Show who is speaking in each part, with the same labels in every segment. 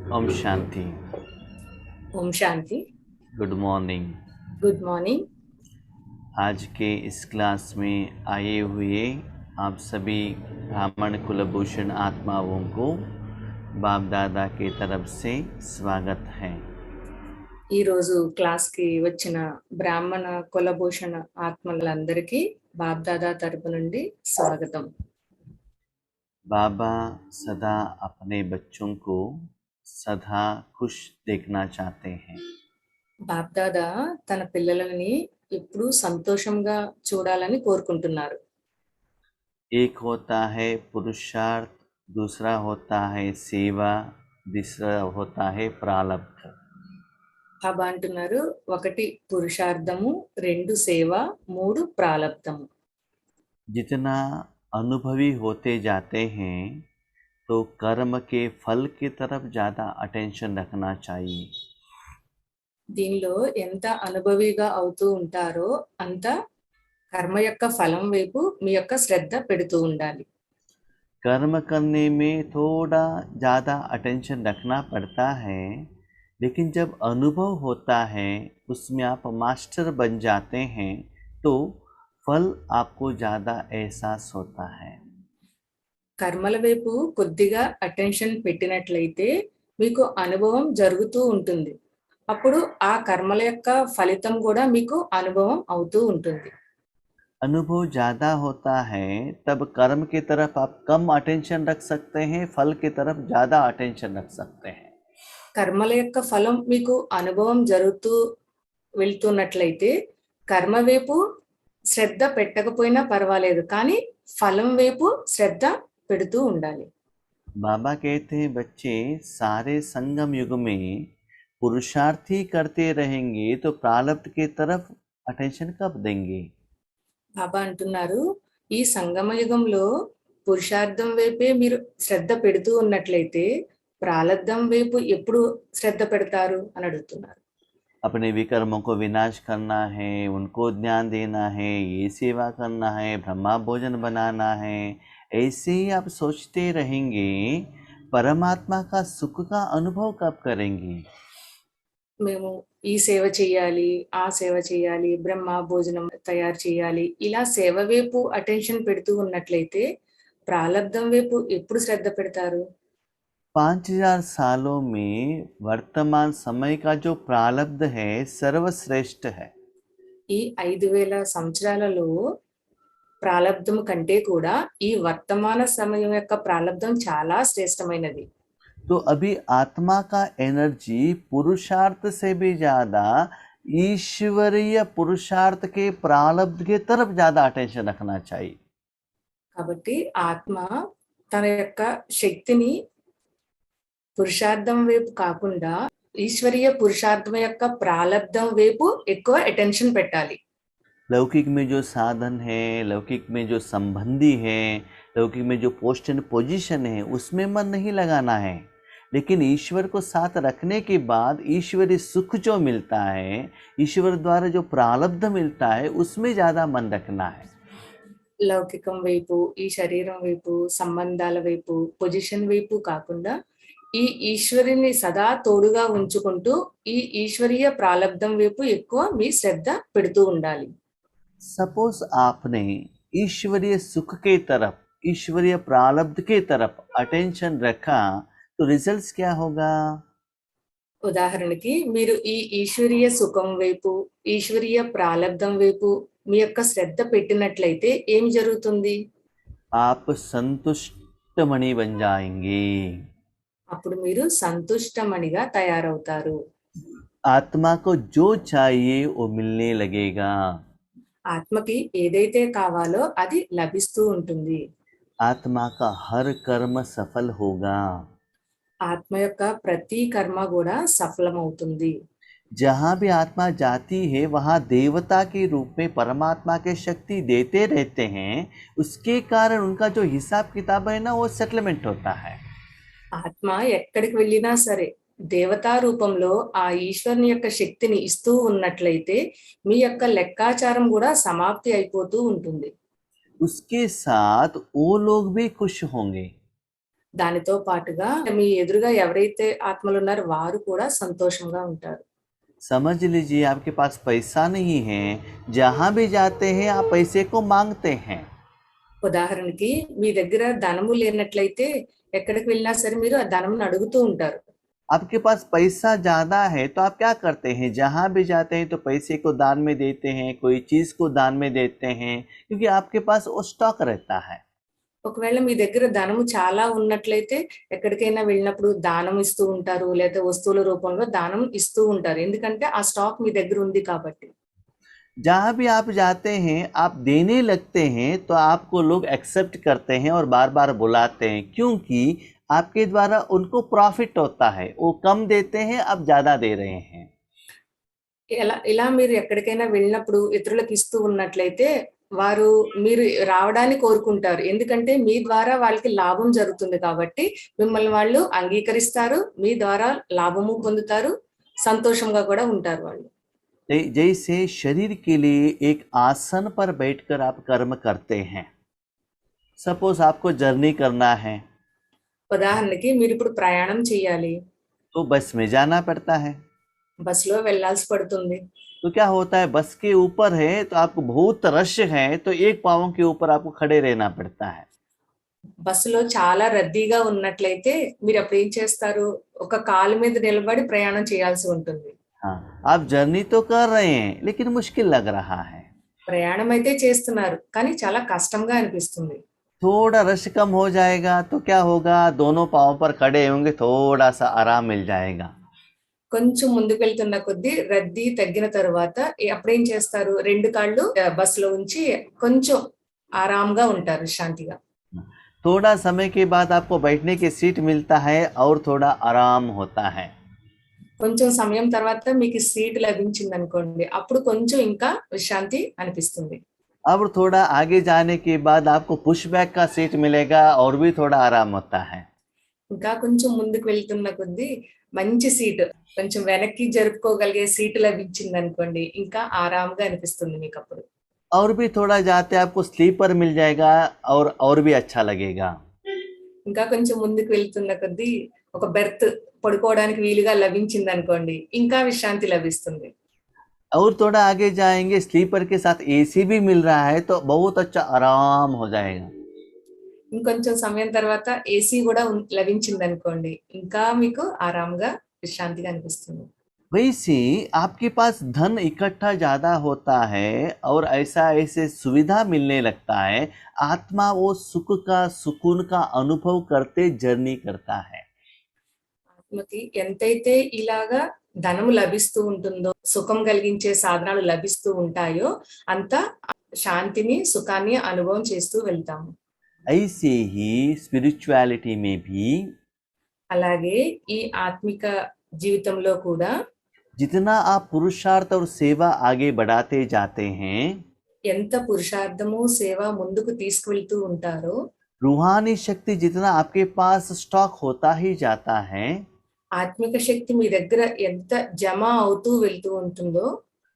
Speaker 1: ओम Shanti.
Speaker 2: Om Shanti.
Speaker 1: Good morning.
Speaker 2: Good morning.
Speaker 1: आज के इस क्लास में आए हुए आप सभी ब्राह्मण कुलभूषण आत्माओं को बाप दादा की तरफ से स्वागत है।
Speaker 2: ఈ రోజు క్లాస్ కి వచ్చిన బ్రాహ్మణ కులభూషణ ఆత్మలందరికీ బాబ్దాదా తరపు నుండి స్వాగతం।
Speaker 1: बाबा सदा अपने बच्चों को सदा खुश देखना चाहते हैं।
Speaker 2: బాబ్దాదా తన పిల్లలని ఎప్పుడూ సంతోషంగా చూడాలని కోరుకుంటున్నారు।
Speaker 1: एक होता है पुरुषार्थ, दूसरा होता है सेवा, तीसरा होता है प्रारब्ध।
Speaker 2: బాబా అంటున్నారు, ఒకటి పురుషార్థము, రెండు సేవ, మూడు ప్రాలబ్ధము।
Speaker 1: जितना अनुभवी होते जाते हैं तो कर्म के फल की तरफ ज़्यादा अटेंशन रखना चाहिए।
Speaker 2: దీనిలో ఎంత అనుభవిగా అవుతూ ఉంటారో అంత కర్మ యొక్క ఫలం వైపు మీ యొక్క శ్రద్ధ పెడుతూ ఉండాలి।
Speaker 1: कर्म करने में थोड़ा ज़्यादा अटेंशन रखना पड़ता है, लेकिन जब अनुभव होता है उसमें आप मास्टर बन जाते हैं तो फल आपको ज़्यादा एहसास होता है।
Speaker 2: కర్మల వైపు కొద్దిగా అటెన్షన్ పెట్టినట్లయితే మీకు అనుభవం జరుగుతూ ఉంటుంది, అప్పుడు ఆ కర్మల యొక్క ఫలితం కూడా మీకు అనుభవం అవుతూ ఉంటుంది।
Speaker 1: अनुभव ज़्यादा होता है तब कर्म की तरफ आप कम अटेंशन रख सकते हैं, फल की तरफ ज़्यादा अटेंशन रख सकते हैं।
Speaker 2: కర్మల యొక్క ఫలం మీకు అనుభవం జరుగుతూ వెళ్తున్నట్లయితే కర్మ వైపు శ్రద్ధ పెట్టకపోయినా పర్వాలేదు, కానీ ఫలం వైపు శ్రద్ధ పెడుతూ ఉండాలి।
Speaker 1: बाबा कहते हैं बच्चे सारे संगम युग में पुरुषार्थ ही करते रहेंगे तो प्रारब्ध की तरफ अटेंशन कब देंगे।
Speaker 2: బాబా అంటున్నారు, ఈ సంగమ యుగంలో పురుషార్థం వైపే మీరు శ్రద్ధ పెడుతూ ఉన్నట్లయితే ప్రాలబ్ధం వైపు ఎప్పుడు శ్రద్ధ పెడతారు అని అడుగుతున్నారు।
Speaker 1: अपने विकर्मों को विनाश करना है, उनको ध्यान देना है, ये सेवा करना है, ब्रह्मा भोजन बनाना है, ऐसे ही आप सोचते रहेंगे, परमात्मा का सुख का अनुभव कब करेंगे।
Speaker 2: మేము ఈ సేవ చేయాలి, ఆ సేవ చేయాలి, బ్రహ్మ భోజనం తయారు చేయాలి, ఇలా సేవ వైపు అటెన్షన్ పెడుతూ ఉన్నట్లయితే ప్రాలబ్ధం వైపు ఎప్పుడు శ్రద్ధ పెడతారు?
Speaker 1: 5000 सालों में वर्तमान समय का जो प्रारब्ध है सर्वश्रेष्ठ है।
Speaker 2: ఈ 5000 సంవత్సరాలలో ప్రాలబ్ధం కంటే కూడా ఈ వర్తమాన సమయం యొక్క ప్రాలబ్ధం చాలా శ్రేష్టమైనది।
Speaker 1: तो अभी आत्मा का एनर्जी पुरुषार्थ से भी ज्यादा ईश्वरीय पुरुषार्थ के प्रारब्ध के तरफ ज्यादा अटेंशन रखना चाहिए।
Speaker 2: కాబట్టి ఆత్మ తన యొక్క శక్తిని పురుషార్థం వైపు కాకుండా ఈశ్వరీయ పురుషార్థం యొక్క ప్రాలబ్ధం వైపు ఎక్కువ అటెన్షన్ పెట్టాలి।
Speaker 1: लौकिक में जो साधन है, लौकिक में जो संबंधी है, लौकिक में जो पोस्ट एंड पोजीशन है उसमें मन नहीं लगाना है, लेकिन ईश्वर को साथ रखने के बाद ईश्वरीय सुख जो मिलता है, ईश्वर द्वारा जो प्रारब्ध मिलता है उसमें ज़्यादा मन रखना है।
Speaker 2: లౌకికం వైపు, ఈ శరీరం వైపు, సంబంధాల వైపు, పొజిషన్ వైపు కాకుండా ఈ ఈశ్వరుని సదా తోడుగా ఉంచుకుంటూ ఈ ఈశ్వరీయ ప్రాలబ్ధం వైపు ఎక్కువ మీ శ్రద్ధ పెడుతూ ఉండాలి।
Speaker 1: सपोज आपने ईश्वरीय सुख के तरफ, ईश्वरीय प्रारब्ध के तरफ अटेंशन रखा तो रिजल्ट्स क्या होगा।
Speaker 2: ఉదాహరణకి మీరు ఈ ఈశ్వరీయ సుఖం వైపు, ఈశ్వరీయ ప్రాలబ్ధం వైపు మీ యొక్క శ్రద్ధ పెట్టినట్లయితే ఏం జరుగుతుంది?
Speaker 1: आप संतुष्ट मणि बन जाएंगे।
Speaker 2: అప్పుడు మీరు సంతుష్టమణిగా తయారవుతారు।
Speaker 1: आत्मा को जो चाहिए वो मिलने लगेगा।
Speaker 2: ఆత్మకి ఏదైతే కావాలో అది లభిస్తూ ఉంటుంది।
Speaker 1: आत्मा का हर कर्म सफल होगा।
Speaker 2: ఆత్మ యొక్క ప్రతి కర్మ కూడా సఫలమవుతుంది।
Speaker 1: जहाँ भी आत्मा जाती है वहाँ देवता के रूप में परमात्मा के शक्ति देते रहते हैं, उसके कारण उनका जो हिसाब किताब है ना वो सेटलमेंट होता है।
Speaker 2: ఆత్మ ఎక్కడికి వెళ్ళినా సరే దేవతా రూపంలో ఆ ఈశ్వరుని యొక్క శక్తిని ఇస్తూ ఉన్నట్లయితే మీ యొక్క లెక్కాచారం కూడా సమాప్తి అయిపోతూ ఉంటుంది।
Speaker 1: उसके साथ वो लोग भी खुश होंगे।
Speaker 2: దానితో పాటుగా మీ ఎదురుగా ఎవరైతే ఆత్మలు ఉన్నారో వారు కూడా సంతోషంగా ఉంటారు.
Speaker 1: समझ लीजिए आपके पास पैसा नहीं है, जहाँ भी जाते हैं आप पैसे को मांगते हैं।
Speaker 2: ఉదాహరణకి మీ దగ్గర ధనము లేనట్లయితే ఎక్కడికి వెళ్ళినా సరే మీరు ఆ ధనమును అడుగుతూ ఉంటారు.
Speaker 1: आपके पास पैसा ज़्यादा है तो आप क्या करते हैं, जहाँ भी जाते हैं तो पैसे को दान में देते हैं, कोई चीज़ को दान में देते हैं, क्योंकि आपके पास वो स्टॉक रहता है।
Speaker 2: ఒకవేళ మీ దగ్గర ధనము చాలా ఉన్నట్లయితే ఎక్కడికైనా వెళ్ళినప్పుడు దానం ఇస్తూ ఉంటారు, లేదా వస్తువుల రూపంలో దానం ఇస్తూ ఉంటారు. ఎందుకంటే ఆ స్టాక్ మీ దగ్గర ఉంది కాబట్టి.
Speaker 1: जहाँ भी आप जाते हैं आप देने लगते हैं तो आपको लोग एक्सेप्ट करते हैं और बार बार बुलाते हैं, क्योंकि आपके द्वारा उनको प्रॉफिट होता है। वो कम देते हैं, आप ज़्यादा दे रहे हैं।
Speaker 2: ఇలా మీరు ఎక్కడికైనా వెళ్ళినప్పుడు ఇతరులకు ఇస్తూ ఉన్నట్లయితే వారు మీరు రావడాన్ని కోరుకుంటారు. ఎందుకంటే మీ ద్వారా వాళ్ళకి లాభం జరుగుతుంది కాబట్టి మిమ్మల్ని వాళ్ళు అంగీకరిస్తారు. మీ ద్వారా లాభము పొందుతారు. సంతోషంగా కూడా ఉంటారు వాళ్ళు.
Speaker 1: जैसे शरीर के लिए एक आसन पर बैठकर आप कर्म करते हैं। सपोज आपको जर्नी करना है
Speaker 2: ఉదాహరణకి మీరు ఇప్పుడు ప్రయాణం చేయాలి.
Speaker 1: तो बस में जाना पड़ता है।
Speaker 2: బస్సులో వెళ్ళాల్సి పడుతుంది.
Speaker 1: तो क्या होता है, बस के ऊपर है तो आपको बहुत रश है तो एक पाँव के ऊपर आपको खड़े रहना पड़ता है।
Speaker 2: బస్సులో చాలా రద్దీగా ఉన్నట్లయితే మీరు అప్పుడు ఏం చేస్తారు? ఒక కాలు మీద నిలబడి ప్రయాణం చేయాల్సి ఉంటుంది.
Speaker 1: हाँ, आप जर्नी तो कर रहे हैं लेकिन मुश्किल लग रहा है।
Speaker 2: ప్రయాణం అయితే చేస్తున్నారు కానీ చాలా కష్టంగా అనిపిస్తుంది.
Speaker 1: थोड़ा रश कम हो जाएगा तो क्या होगा, दोनों पाँव पर खड़े होंगे, थोड़ा सा आराम मिल जाएगा।
Speaker 2: కొంచెం ముందుకు వెళ్తున్న కొద్దీ రద్దీ తగ్గిన తరువాత అప్పుడేం చేస్తారు? 2 కాళ్ళు బస్సులో ఉంచి కొంచెం ఆరాంగా ఉంటారు శాంతిగా.
Speaker 1: थोड़ा समय के बाद आपको बैठने की सीट मिलता है और थोड़ा आराम होता है।
Speaker 2: కొంచెం సమయం తర్వాత మీకు సీట్ లభించిందనుకోండి. అప్పుడు కొంచెం ఇంకా విశ్రాంతి అనిపిస్తుంది.
Speaker 1: अब थोड़ा आगे जाने के बाद आपको पुश बैक का सीट मिलेगा और भी थोड़ा आराम होता है।
Speaker 2: ఇంకా కొంచెం ముందుకు వెళ్తున్న కొద్దీ మంచి సీట్ కొంచెం వెనక్కి జరుపుకోగలిగే సీట్ లభించిందనుకోండి. ఇంకా ఆరాంగా అనిపిస్తుంది మీకప్పుడు.
Speaker 1: और भी थोड़ा जाते आपको स्लीपर मिल जाएगा और भी अच्छा लगेगा।
Speaker 2: ఇంకా కొంచెం ముందుకు వెళ్తున్న కొద్దీ ఒక బెర్త్ పడుకోవడానికి వీలుగా లభించిందనుకోండి. ఇంకా విశ్రాంతి లభిస్తుంది.
Speaker 1: और थोड़ा आगे जाएंगे, स्लीपर के साथ एसी भी मिल रहा है तो बहुत अच्छा आराम हो जाएगा।
Speaker 2: ఇంకొంచెం సమయం తర్వాత ఏసీ కూడా లభించిందనుకోండి. ఇంకా మీకు ఆరాంగా విశ్రాంతిగా అనిపిస్తుంది.
Speaker 1: वैसे आपके पास धन इकट्ठा ज़्यादा होता है और ऐसे सुविधा मिलने लगता है, आत्मा वो सुख का सुकून का अनुभव करते जर्नी करता है।
Speaker 2: ఆత్మకి ఎంతైతే ఇలాగా ధనము లభిస్తూ ఉంటుందో, సుఖం కలిగించే సాధనాలు లభిస్తూ ఉంటాయో అంత శాంతిని, సుఖాన్ని అనుభవం చేస్తూ వెళ్తాము.
Speaker 1: ऐसे ही स्पिरिचुअलिटी में भी
Speaker 2: అలాగే ఈ ఆత్మిక జీవితంలో కూడా
Speaker 1: जितना आप पुरुषार्थ और सेवा आगे बढ़ाते जाते हैं,
Speaker 2: ఎంత పురుషార్థము, సేవ ముందుకు తీసుకువెళ్తూ ఉంటారో
Speaker 1: रूहानी शक्ति जितना आपके पास स्टॉक होता ही जाता है,
Speaker 2: ఆత్మిక శక్తి మీ దగ్గర ఎంత జమ అవుతూ వెళ్తూ ఉంటుందో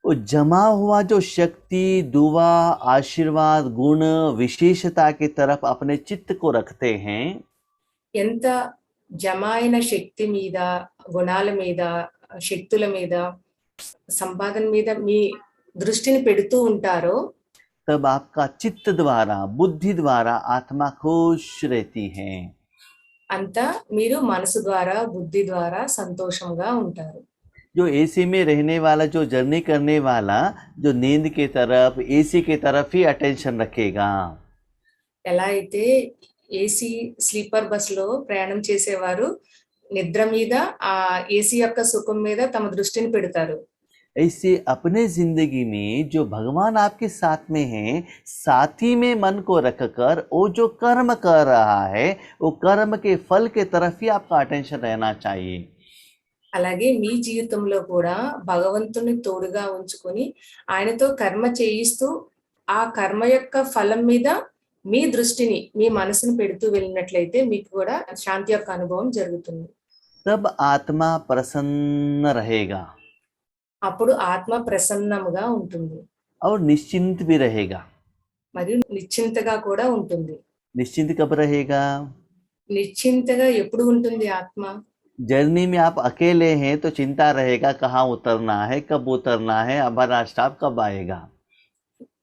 Speaker 1: वो जमा हुआ जो शक्ति, दुआ, आशीर्वाद, गुण, विशेषता की तरफ अपने चित्त को रखते हैं,
Speaker 2: ఎంత జమ అయిన శక్తి మీద, గుణాల మీద, శక్తుల మీద, సంపాదన మీద మీ దృష్టిని పెడుతూ ఉంటారో
Speaker 1: तब आपका चित्त द्वारा, बुद्धि द्वारा आत्मा खुश रहती है।
Speaker 2: అంతా మీరు మనసు ద్వారా, బుద్ధి ద్వారా సంతోషంగా ఉంటారు.
Speaker 1: जो एसी में रहने वाला, जो जर्नी करने वाला, जो नींद की तरफ, एसी की तरफ ही अटेंशन रखेगा,
Speaker 2: ఎలా అయితే ఏసీ స్లీపర్ బస్సులో ప్రయాణం చేసేవారు నిద్ర మీద, ఆ ఏసీ యొక్క సుఖం మీద తమ దృష్టిని పెడతారు.
Speaker 1: ऐसे अपने जिंदगी में जो भगवान आपके साथ में है, साथी में मन को रखकर वो जो कर्म कर रहा है, वो कर्म के फल के तरफ ही आपका अटेंशन रहना चाहिए।
Speaker 2: అలాగే మీ జీవితంలో కూడా భగవంతుని తోడుగా ఉంచుకొని ఆయనతో కర్మ చేయిస్తూ ఆ కర్మ యొక్క ఫలం మీద మీ దృష్టిని, మీ మనసుని పెడుతూ వెళ్ళినట్లయితే మీకు కూడా శాంతి యొక్క అనుభవం జరుగుతుంది.
Speaker 1: तब आत्मा प्रसन्न रहेगा
Speaker 2: అప్పుడు ఆత్మ ప్రసన్నముగా ఉంటుంది
Speaker 1: और निश्चिंत भी रहेगा।
Speaker 2: మరియు నిశ్చింతగా కూడా ఉంటుంది.
Speaker 1: निश्चिंत कब रहेगा?
Speaker 2: నిశ్చింతగా ఎప్పుడు ఉంటుంది ఆత్మ?
Speaker 1: जर्नी में आप अकेले हैं तो चिंता रहेगा कहाँ उतरना है, कब उतरना है, हमारा स्टॉप कब आएगा।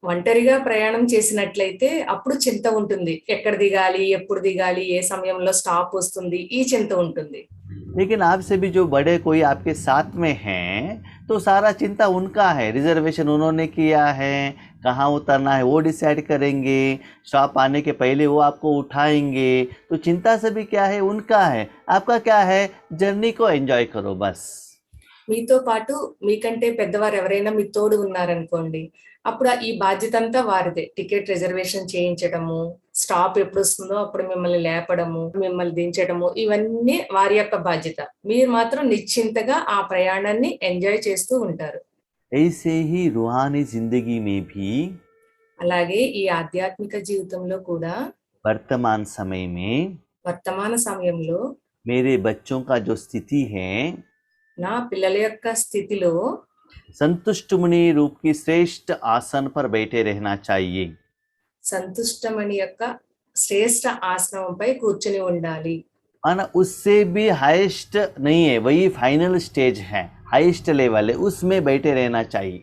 Speaker 2: ఒంటరిగా ప్రయాణం చేసినట్లయితే అప్పుడు చింత ఉంటుంది. ఎక్కడ దిగాలి? ఎప్పుడు దిగాలి? ఏ సమయంలో స్టాప్ వస్తుంది? ఈ చింత ఉంటుంది.
Speaker 1: लेकिन आपसे भी जो बड़े कोई आपके साथ में हैं तो सारा चिंता उनका है, रिजर्वेशन उन्होंने किया है, कहाँ उतरना है वो डिसाइड करेंगे, स्टॉप आने के पहले वो आपको उठाएंगे। तो चिंता सभी क्या है, उनका है। आपका क्या है, जर्नी को एंजॉय करो बस।
Speaker 2: మీతో పాటు మీకంటే పెద్దవారు ఎవరైనా మీ తోడు ఉన్నారనుకోండి. అప్పుడు ఈ బాధ్యత అంతా వారిదే. టికెట్ రిజర్వేషన్ చేయించడము, స్టాప్ ఎప్పుడొస్తుందో అప్పుడు మిమ్మల్ని లేపడము, మిమ్మల్ని దించడము ఇవన్నీ వారి యొక్క బాధ్యత. మీరు మాత్రం నిశ్చింతగా ఆ ప్రయాణాన్ని ఎంజాయ్ చేస్తూ ఉంటారు.
Speaker 1: ऐसे ही रूहानी जिंदगी में भी
Speaker 2: అలాగే ఈ ఆధ్యాత్మిక జీవితంలో కూడా
Speaker 1: वर्तमान समय में
Speaker 2: వర్తమాన సమయంలో
Speaker 1: मेरे बच्चों का जो स्थिति है,
Speaker 2: నా పిల్లల యొక్క స్థితిలో
Speaker 1: संतुष्ट मुनि रूप की श्रेष्ठ आसन पर बैठे रहना चाहिए।
Speaker 2: సంతుష్టమణి యొక్క శ్రేష్ఠ ఆసనంపై కూర్చుని ఉండాలి.
Speaker 1: माना उससे भी हाईएस्ट नहीं है, वही फाइनल स्टेज है, हाईएस्ट लेवल है, उसमें बैठे रहना चाहिए।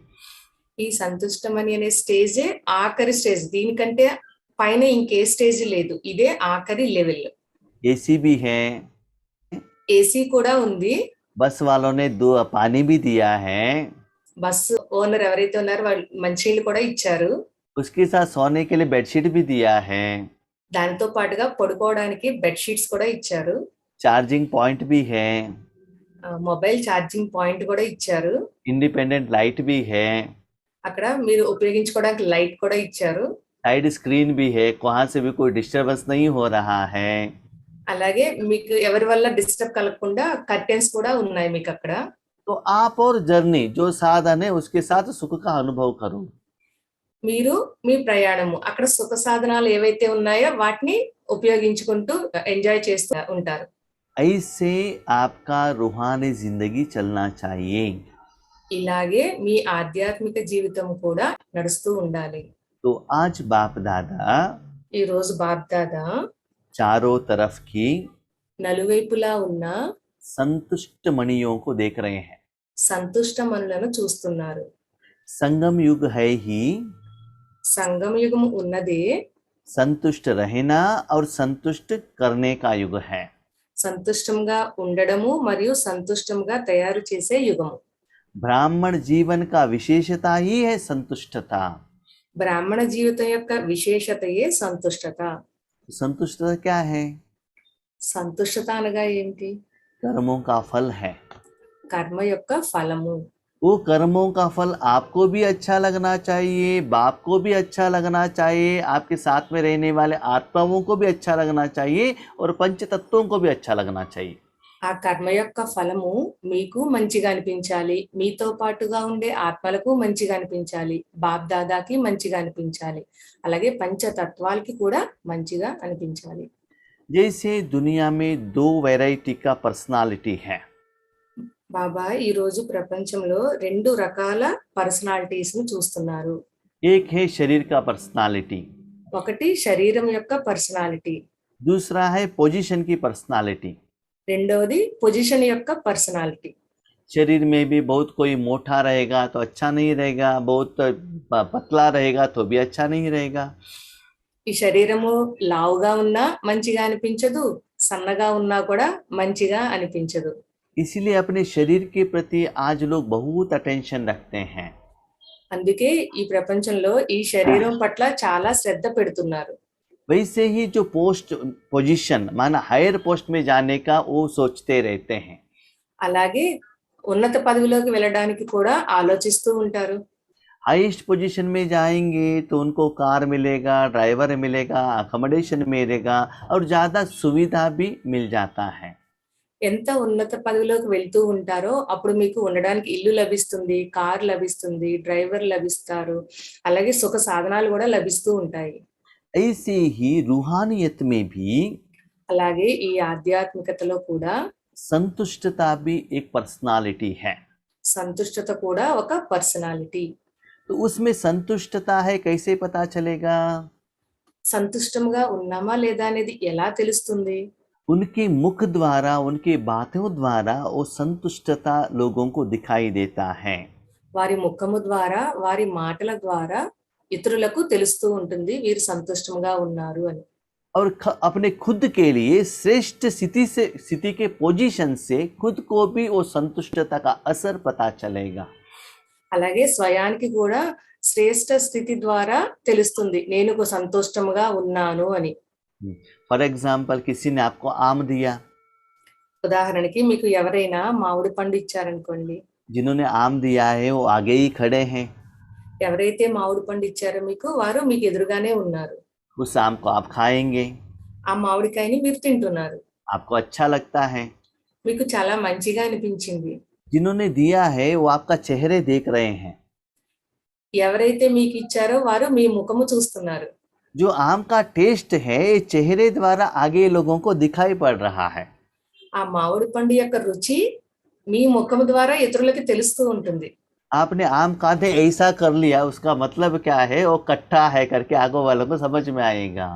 Speaker 2: ఈ సంతుష్టమని అనే స్టేజే ఆఖరి స్టేజ్. దీనికంటే పైన ఇంకే స్టేజ్ లేదు. ఇదే ఆఖరి లెవెల్.
Speaker 1: एसी भी है,
Speaker 2: ఏసీ కూడా ఉంది.
Speaker 1: बस वालों ने दो पानी भी दिया है,
Speaker 2: బస్సు ఓనర్ ఎవరైతే ఉన్నారో వాళ్ళు మంచినీళ్ళు కూడా ఇచ్చారు.
Speaker 1: उसके साथ सोने के लिए बेडशीट भी दिया है,
Speaker 2: దానితో పాటుగా పడుకోవడానికి బెడ్షీట్స్ కూడా ఇచ్చారు.
Speaker 1: चार्जिंग पॉइंट भी है,
Speaker 2: మొబైల్ ఛార్జింగ్ పాయింట్ కూడా ఇచ్చారు.
Speaker 1: इंडिपेंडेंट लाइट भी है,
Speaker 2: అక్కడ మీరు ఉపయోగించుకోవడానికి లైట్ కూడా ఇచ్చారు.
Speaker 1: साइड स्क्रीन भी है, वहां से भी कोई डिस्टरबेंस नहीं हो रहा है।
Speaker 2: అలాగే మీకు ఎవరి వల్ల డిస్టర్బ్ కలగకుండా కర్టెన్స్ కూడా ఉన్నాయి మీకు అక్కడ.
Speaker 1: तो आप और जर्नी जो साधन है उसके साथ सुख का अनुभव करो।
Speaker 2: మీరు మీ ప్రయాణము అక్కడ సుఖ సాధనాలు ఏవైతే ఉన్నాయో వాటిని ఉపయోగించుకుంటూ ఎంజాయ్ చేస్తూ ఉంటారు.
Speaker 1: ऐसे आपका रूहानी जिंदगी चलना चाहिए।
Speaker 2: ఇలాగే మీ ఆధ్యాత్మిక జీవితం కూడా నడుస్తూ ఉండాలి.
Speaker 1: तो आज बाप दादा
Speaker 2: ఈ రోజు బాప్దాదా
Speaker 1: चारों तरफ की
Speaker 2: నలువైపులా ఉన్న
Speaker 1: संतुष्ट मणियों को देख रहे हैं।
Speaker 2: సంతుష్ట మనులను చూస్తున్నారు.
Speaker 1: संगम युग है ही
Speaker 2: సంగమ యుగం ఉన్నదే
Speaker 1: संतुष्ट रहना और संतुष्ट करने का युग है।
Speaker 2: సంతుష్టంగా ఉండడము మరియు సంతుష్టంగా తయారు చేసే యుగము.
Speaker 1: ब्राह्मण जीवन का विशेषता ही है संतुष्टता।
Speaker 2: బ్రాహ్మణ జీవితం యొక్క విశేషతయే సంతుష్టత.
Speaker 1: संतुष्टता क्या है?
Speaker 2: సంతుష్టత అనగా ఏంటి?
Speaker 1: कर्मों का फल है।
Speaker 2: కర్మ యొక్క ఫలము.
Speaker 1: वो कर्मों का फल आपको भी अच्छा लगना चाहिए, बाप को भी अच्छा लगना चाहिए, आपके साथ में रहने वाले आत्माओं को भी अच्छा लगना चाहिए और पंच तत्वों को भी अच्छा लगना चाहिए।
Speaker 2: ఆ కర్మ యొక్క ఫలము మీకు మంచిగా అనిపించాలి, మీతో పాటుగా ఉండే ఆత్మలకు మంచిగా అనిపించాలి, బాప్ దాదాకి మంచిగా అనిపించాలి, అలాగే పంచతత్వాలకి కూడా మంచిగా అనిపించాలి.
Speaker 1: जैसे दुनिया में दो वैरायटी का पर्सनालिटी है।
Speaker 2: బాబా ఈ రోజు ప్రపంచంలో రెండు రకాల పర్సనాలిటీస్ ను చూస్తున్నారు.
Speaker 1: एक है शरीर का पर्सनालिटी,
Speaker 2: ఒకటి శరీరం యొక్క పర్సనాలిటీ,
Speaker 1: दूसरा है पोजीशन की पर्सनालिटी।
Speaker 2: రెండవది పొజిషన్ యొక్క పర్సనాలిటీ.
Speaker 1: शरीर में भी बहुत कोई मोटा रहेगा तो अच्छा नहीं रहेगा, बहुत पतला रहेगा तो भी अच्छा नहीं रहेगा।
Speaker 2: ఈ శరీరము లావుగా ఉన్నా మంచిగా అనిపించదు, సన్నగా ఉన్నా కూడా మంచిగా అనిపించదు.
Speaker 1: इसीलिए अपने शरीर के प्रति आज लोग बहुत अटेंशन रखते हैं।
Speaker 2: అందుకే ఈ ప్రపంచంలో ఈ శరీరం పట్ల చాలా శ్రద్ధ పెడుతున్నారు.
Speaker 1: वैसे ही जो पोस्ट पोजीशन माना हायर पोस्ट में जाने का वो सोचते रहते हैं।
Speaker 2: అలాగే ఉన్నత పదవిలోకి వెళ్ళడానికి కూడా ఆలోచిస్తూ ఉంటారు.
Speaker 1: हाईएस्ट पोजीशन में जाएंगे तो उनको कार मिलेगा, ड्राइवर मिलेगा, अकोमोडेशन मिलेगा और ज़्यादा सुविधा भी मिल जाता है।
Speaker 2: ఎంత ఉన్నత పదవిలోకి వెళ్తూ ఉంటారో అప్పుడు మీకు ఉండడానికి ఇల్లు లభిస్తుంది, కార్ లభిస్తుంది, డ్రైవర్ లభిస్తారు, అలాగే సుఖ సాధనాలు కూడా లభిస్తూ ఉంటాయి.
Speaker 1: ऐसे ही रूहानियत में भी
Speaker 2: అలాగే ఈ ఆధ్యాత్మికతలో కూడా
Speaker 1: संतुष्टता भी एक पर्सनालिटी है।
Speaker 2: సంతుష్టత కూడా ఒక పర్సనాలిటీ.
Speaker 1: तो उसमें संतुष्टता है, कैसे पता चलेगा?
Speaker 2: సంతుష్టంగా ఉన్నామా లేదా అనేది ఎలా తెలుస్తుంది?
Speaker 1: उनके मुख द्वारा, उनके बातों द्वारा वो संतुष्टता लोगों को दिखाई देता है।
Speaker 2: వారి ముఖము ద్వారా వారి మాటల ద్వారా ఇతరులకు తెలుస్తూ ఉంటుంది వీరు సంతుష్టంగా ఉన్నారు అని.
Speaker 1: और अपने खुद के लिए श्रेष्ठ स्थिति के पोजीशन से खुद को भी वो संतुष्टता का असर पता चलेगा।
Speaker 2: అలాగే స్వయానికి కూడా శ్రేష్ఠ స్థితి ద్వారా తెలుస్తుంది నేను సంతోషంగా ఉన్నాను అని.
Speaker 1: फॉर एग्जाम्पल किसी ने आपको आम दिया,
Speaker 2: ఉదాహరణకి మీకు ఎవరైనా మామిడి పండు ఇచ్చారనుకోండి,
Speaker 1: जिन्होंने आम दिया है वो आगे ही खड़े हैं,
Speaker 2: ఎవరైతే మామిడి పండు ఇచ్చారో మీకు వారు మీకు ఎదురుగానే ఉన్నారు.
Speaker 1: उस आम को आप खाएंगे,
Speaker 2: ఆ మామిడికాయని మీరు తింటున్నారు,
Speaker 1: आपको अच्छा लगता है।
Speaker 2: మీకు చాలా మంచిగా అనిపించింది.
Speaker 1: जिन्होंने दिया है वो आपका चेहरे देख रहे हैं,
Speaker 2: ఎవరైతే మీకు ఇచ్చారో వారు మీ ముఖము చూస్తున్నారు.
Speaker 1: जो आम का टेस्ट है ये चेहरे द्वारा आगे लोगों को दिखाई पड़ रहा है।
Speaker 2: ఆ మామిడి పండు యొక్క రుచి మీ ముఖము ద్వారా ఇతరులకి తెలుస్తూ ఉంటుంది.
Speaker 1: आपने आम काटे ऐसा कर लिया, उसका मतलब क्या है, वो कट्टा है करके आगे वालों को समझ में आएगा।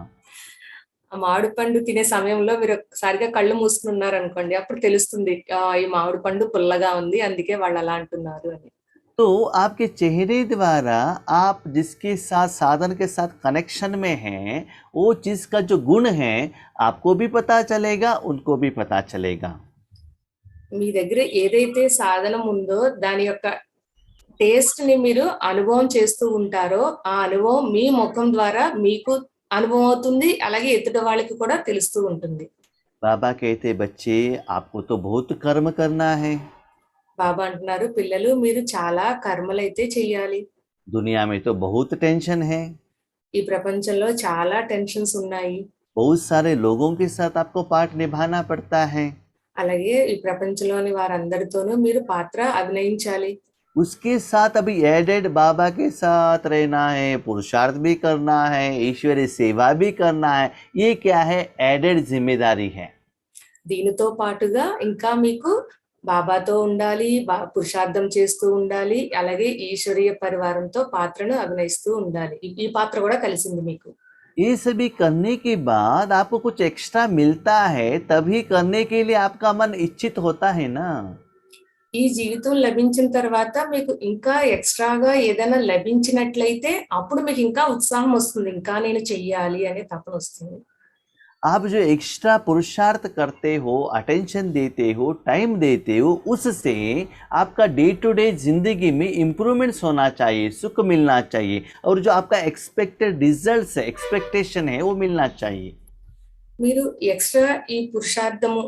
Speaker 2: ఆ మామిడి పండు తినే సమయంలో మీరు ఒకసారిగా కళ్ళు మూసుకుని ఉన్నారనుకోండి, అప్పుడు తెలుస్తుంది ఈ మామిడి పండు పుల్లగా ఉంది అందుకే వాళ్ళు అలా అంటున్నారు అని.
Speaker 1: तो आपके चेहरे द्वारा आप जिसके साथ साधन के साथ कनेक्शन में हैं, वो चीज का जो गुण है आपको भी पता चलेगा, उनको भी पता चलेगा।
Speaker 2: మీ దగ్గర ఏదైతే సాధనం ఉందో దాని యొక్క టేస్ట్ ని మీరు అనుభవం చేస్తూ ఉంటారో ఆ అనుభవం మీ ముఖం ద్వారా మీకు అనుభవం అవుతుంది, అలాగే ఎదుటి వాళ్ళకి కూడా తెలుస్తూ ఉంటుంది.
Speaker 1: बाबा कहते बच्चे आपको तो बहुत कर्म करना है,
Speaker 2: బాబా అంటున్నారు పిల్లలు మీరు చాలా కర్మలైతే చెయ్యాలి,
Speaker 1: दुनिया में तो बहुत टेंशन है,
Speaker 2: ఈ ప్రపంచంలో చాలా టెన్షన్స్ ఉన్నాయి,
Speaker 1: बहुत सारे लोगों के साथ आपको पार्ट निभाना पड़ता है,
Speaker 2: అలాగే ఈ ప్రపంచంలోని వారందరితోనూ మీరు పాత్ర అభినయించాలి.
Speaker 1: उसके साथ अभी एडेड बाबा के साथ रहना है, पुरुषार्थ भी करना है, ईश्वरीय सेवा भी करना है। ये क्या है, एडेड जिम्मेदारी है।
Speaker 2: దీనితో పాటుగా ఇంకా మీకు బాబాతో ఉండాలి, పురుషార్థం చేస్తూ ఉండాలి, అలాగే ఈశ్వరీయ పరివారంతో పాత్రను అభినయిస్తూ ఉండాలి. ఈ పాత్ర కూడా కలిసింది మీకు.
Speaker 1: ये सभी करने के बाद आपको कुछ एक्स्ट्रा मिलता है, तभी करने के लिए आपका मन इच्छित होता है ना।
Speaker 2: ఈ జీవితం లభించిన తర్వాత మీకు ఇంకా ఎక్స్ట్రాగా ఏదైనా లభించినట్లయితే అప్పుడు మీకు ఇంకా ఉత్సాహం వస్తుంది, ఇంకా నేను చెయ్యాలి అనే తపన వస్తుంది.
Speaker 1: आप जो एक्स्ट्रा पुरुषार्थ करते हो, अटेंशन देते हो, टाइम देते हो, उससे आपका डे टू डे जिंदगी में इम्प्रूवमेंट्स होना चाहिए, सुख मिलना चाहिए, और जो आपका एक्सपेक्टेड रिजल्ट्स है, एक्सपेक्टेशन है, वो मिलना चाहिए।
Speaker 2: మీరు ఎక్స్ట్రా ఈ పురుషార్థము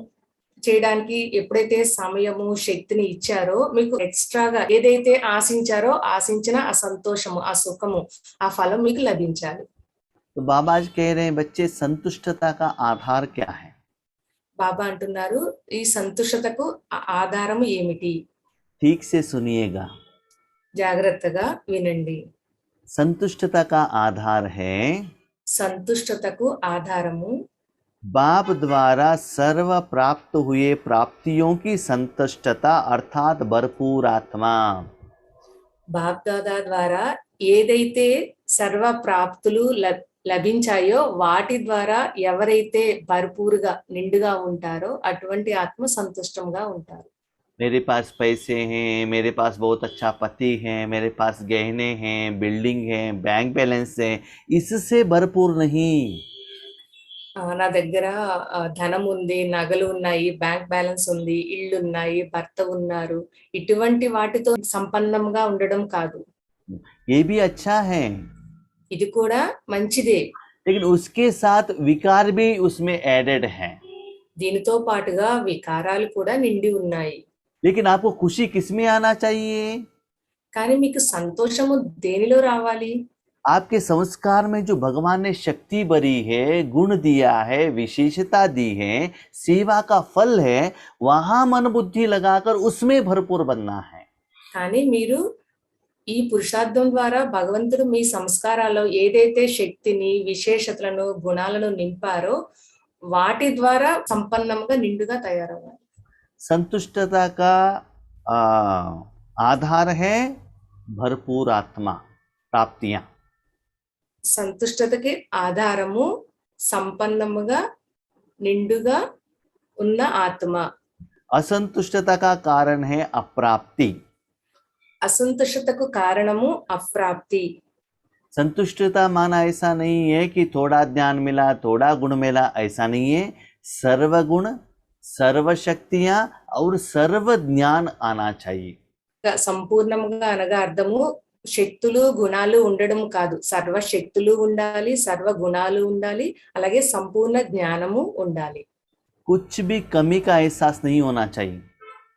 Speaker 2: చేయడానికి ఎప్పుడైతే సమయము శక్తిని ఇచ్చారో మీకు ఎక్స్ట్రాగా ఏదైతే ఆశించారో ఆశించిన ఆ సంతోషము ఆ సుఖము ఆ ఫలం మీకు లభించాలి.
Speaker 1: तो बाबा आज कह रहे हैं बच्चे संतुष्टता का आधार क्या है।
Speaker 2: బాబా అంటున్నారు ఈ సంతుష్టతకు ఆధారము ఏమిటి,
Speaker 1: ठीक से सुनिएगा।
Speaker 2: జాగ్రత్తగా వినండి.
Speaker 1: संतुष्टता का आधार है
Speaker 2: సంతుష్టతకు ఆధారము
Speaker 1: बाप द्वारा सर्व प्राप्त हुए प्राप्तियों की संतुष्टता अर्थात भरपूर आत्मा।
Speaker 2: బాప్ దాదా ద్వారా ఏదైతే సర్వ ప్రాప్తులు లభించాయో వాటి ద్వారా ఎవరైతే భర్పూరుగా నిండుగా ఉంటారో అటువంటి ఆత్మ సంతుష్టంగా ఉంటారు.
Speaker 1: मेरे पास पैसे हैं, मेरे पास बहुत अच्छा पति है, मेरे पास गहने हैं, बिल्डिंग है, बैंक बैलेंस है, इससे भरपूर नहीं।
Speaker 2: నా దగ్గర ధనం ఉంది, నగలు ఉన్నాయి, బ్యాంక్ బ్యాలెన్స్ ఉంది, ఇళ్ళు ఉన్నాయి, భర్త ఉన్నారు, ఇటువంటి వాటితో సంపన్నంగా ఉండడం కాదు.
Speaker 1: ये भी अच्छा है,
Speaker 2: ఇది కూడా మంచిదే,
Speaker 1: लेकिन उसके साथ विकार भी उसमें एडेड है।
Speaker 2: దీనితో పాటుగా వికారాలు కూడా నిండి ఉన్నాయి.
Speaker 1: लेकिन आपको खुशी किसमें आना चाहिए?
Speaker 2: కానీ మీకు సంతోషము దేనిలో రావాలి?
Speaker 1: आपके संस्कार में जो भगवान ने शक्ति भरी है, गुण दिया है, विशेषता दी है, सेवा का फल है, वहां मन बुद्धि लगाकर उसमें भरपूर बनना है।
Speaker 2: కానీ మీరు ఈ పురుషార్థం ద్వారా భగవంతుడు మీ సంస్కారాల్లో ఏదైతే శక్తిని విశేషతలను గుణాలను నింపారో వాటి ద్వారా సంపన్నంగా నిండుగా తయారవ్వాలి.
Speaker 1: संतुष्टता का आधार है भरपूर आत्मा प्राप्तियां।
Speaker 2: సంతుష్టతకి ఆధారము సంపన్నముగా నిండుగా ఉన్న ఆత్మ.
Speaker 1: असंतुष्टता का कारण है अप्राप्ति।
Speaker 2: అసంతుష్టతకు కారణము అప్రాప్తి.
Speaker 1: संतुष्टता माना ऐसा नहीं है कि थोड़ा ज्ञान मिला, थोड़ा गुण मिला, ऐसा नहीं है। सर्वगुण, सर्व शक्तियां और सर्व ज्ञान आना चाहिए।
Speaker 2: సంపూర్ణంగా అనగా అర్థము శక్తులు గుణాలు ఉండడం కాదు, సర్వ శక్తులు ఉండాలి, సర్వ గుణాలు ఉండాలి, అలాగే సంపూర్ణ జ్ఞానము ఉండాలి.
Speaker 1: कुछ भी कमी का एहसास नहीं होना चाहिए।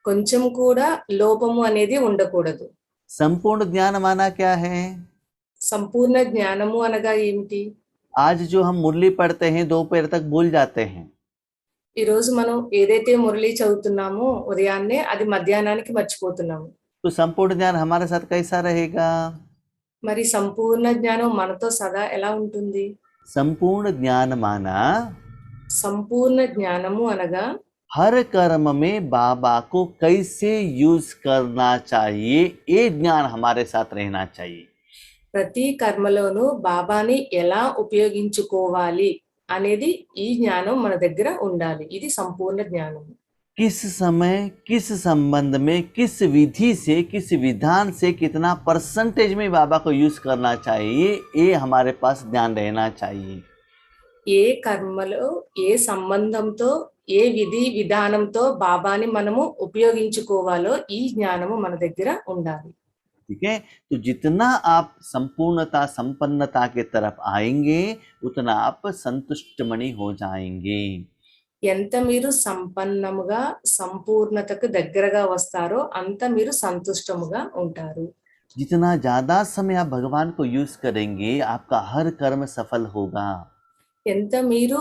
Speaker 2: కొంచెం కూడా లోపము అనేది ఉండకూడదు.
Speaker 1: संपूर्ण ज्ञान माना क्या है?
Speaker 2: సంపూర్ణ జ్ఞానము అనగా ఏమిటి?
Speaker 1: आज जो हम मुरली पढ़ते हैं दोपहर तक भूल जाते हैं।
Speaker 2: ఈ రోజు మనం ఏదైతే మురళి చదువుతున్నామో ఉదయాన్నే అది మధ్యాహ్నానికి మర్చిపోతున్నాము.
Speaker 1: तो संपूर्ण ज्ञान हमारे साथ कैसा रहेगा?
Speaker 2: మరి సంపూర్ణ జ్ఞానం మనతో సదా ఎలా ఉంటుంది?
Speaker 1: संपूर्ण ज्ञान माना
Speaker 2: సంపూర్ణ జ్ఞానము అనగా
Speaker 1: हर कर्म में बाबा को कैसे यूज करना चाहिए, ये ज्ञान हमारे साथ रहना चाहिए।
Speaker 2: ప్రతి కర్మలోనూ బాబాని ఎలా ఉపయోగించుకోవాలి అనేది ఈ జ్ఞానం మన దగ్గర ఉండాలి. ఇది సంపూర్ణ జ్ఞానం.
Speaker 1: किस समय, किस संबंध में, किस विधि से, किस विधान से कितना परसेंटेज में बाबा को यूज करना चाहिए, ये हमारे पास ज्ञान रहना चाहिए।
Speaker 2: ఏ కర్మలో ఏ సంబంధంతో ఏ విధి విధానంతో బాబాని మనము ఉపయోగించుకోవాలో ఈ జ్ఞానము మన దగ్గర ఉండాలి.
Speaker 1: ठीक है, तो जितना आप संपूर्णता संपन्नता के तरफ आएंगे उतना आप संतुष्ट मणि हो जाएंगे।
Speaker 2: ఎంత మీరు సంపన్నముగా సంపూర్ణతకు దగ్గరగా వస్తారో అంత మీరు సంతుష్టముగా ఉంటారు.
Speaker 1: जितना ज्यादा समय आप भगवान को यूज करेंगे आपका हर कर्म सफल होगा।
Speaker 2: ఎంత మీరు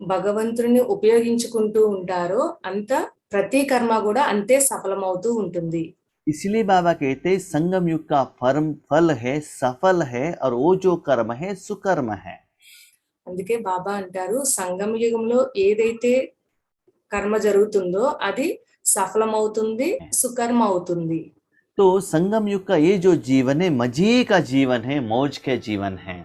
Speaker 2: భగవంతుని ఉపయోగించుకుంటూ ఉంటారో అంత ప్రతి కర్మ కూడా అంతే సఫలమవుతూ ఉంటుంది.
Speaker 1: इसलिए बाबा कहते हैं संगम युग का फल है, सफल है, और वो जो कर्म है सुकर्म है।
Speaker 2: అందుకే బాబా అంటారు సంగమ యుగంలో ఏదైతే కర్మ జరుగుతుందో అది సఫలమవుతుంది, సుకర్మ అవుతుంది.
Speaker 1: तो संगम युग का ये जो जीवन है मजे का जीवन है, मौज के जीवन है।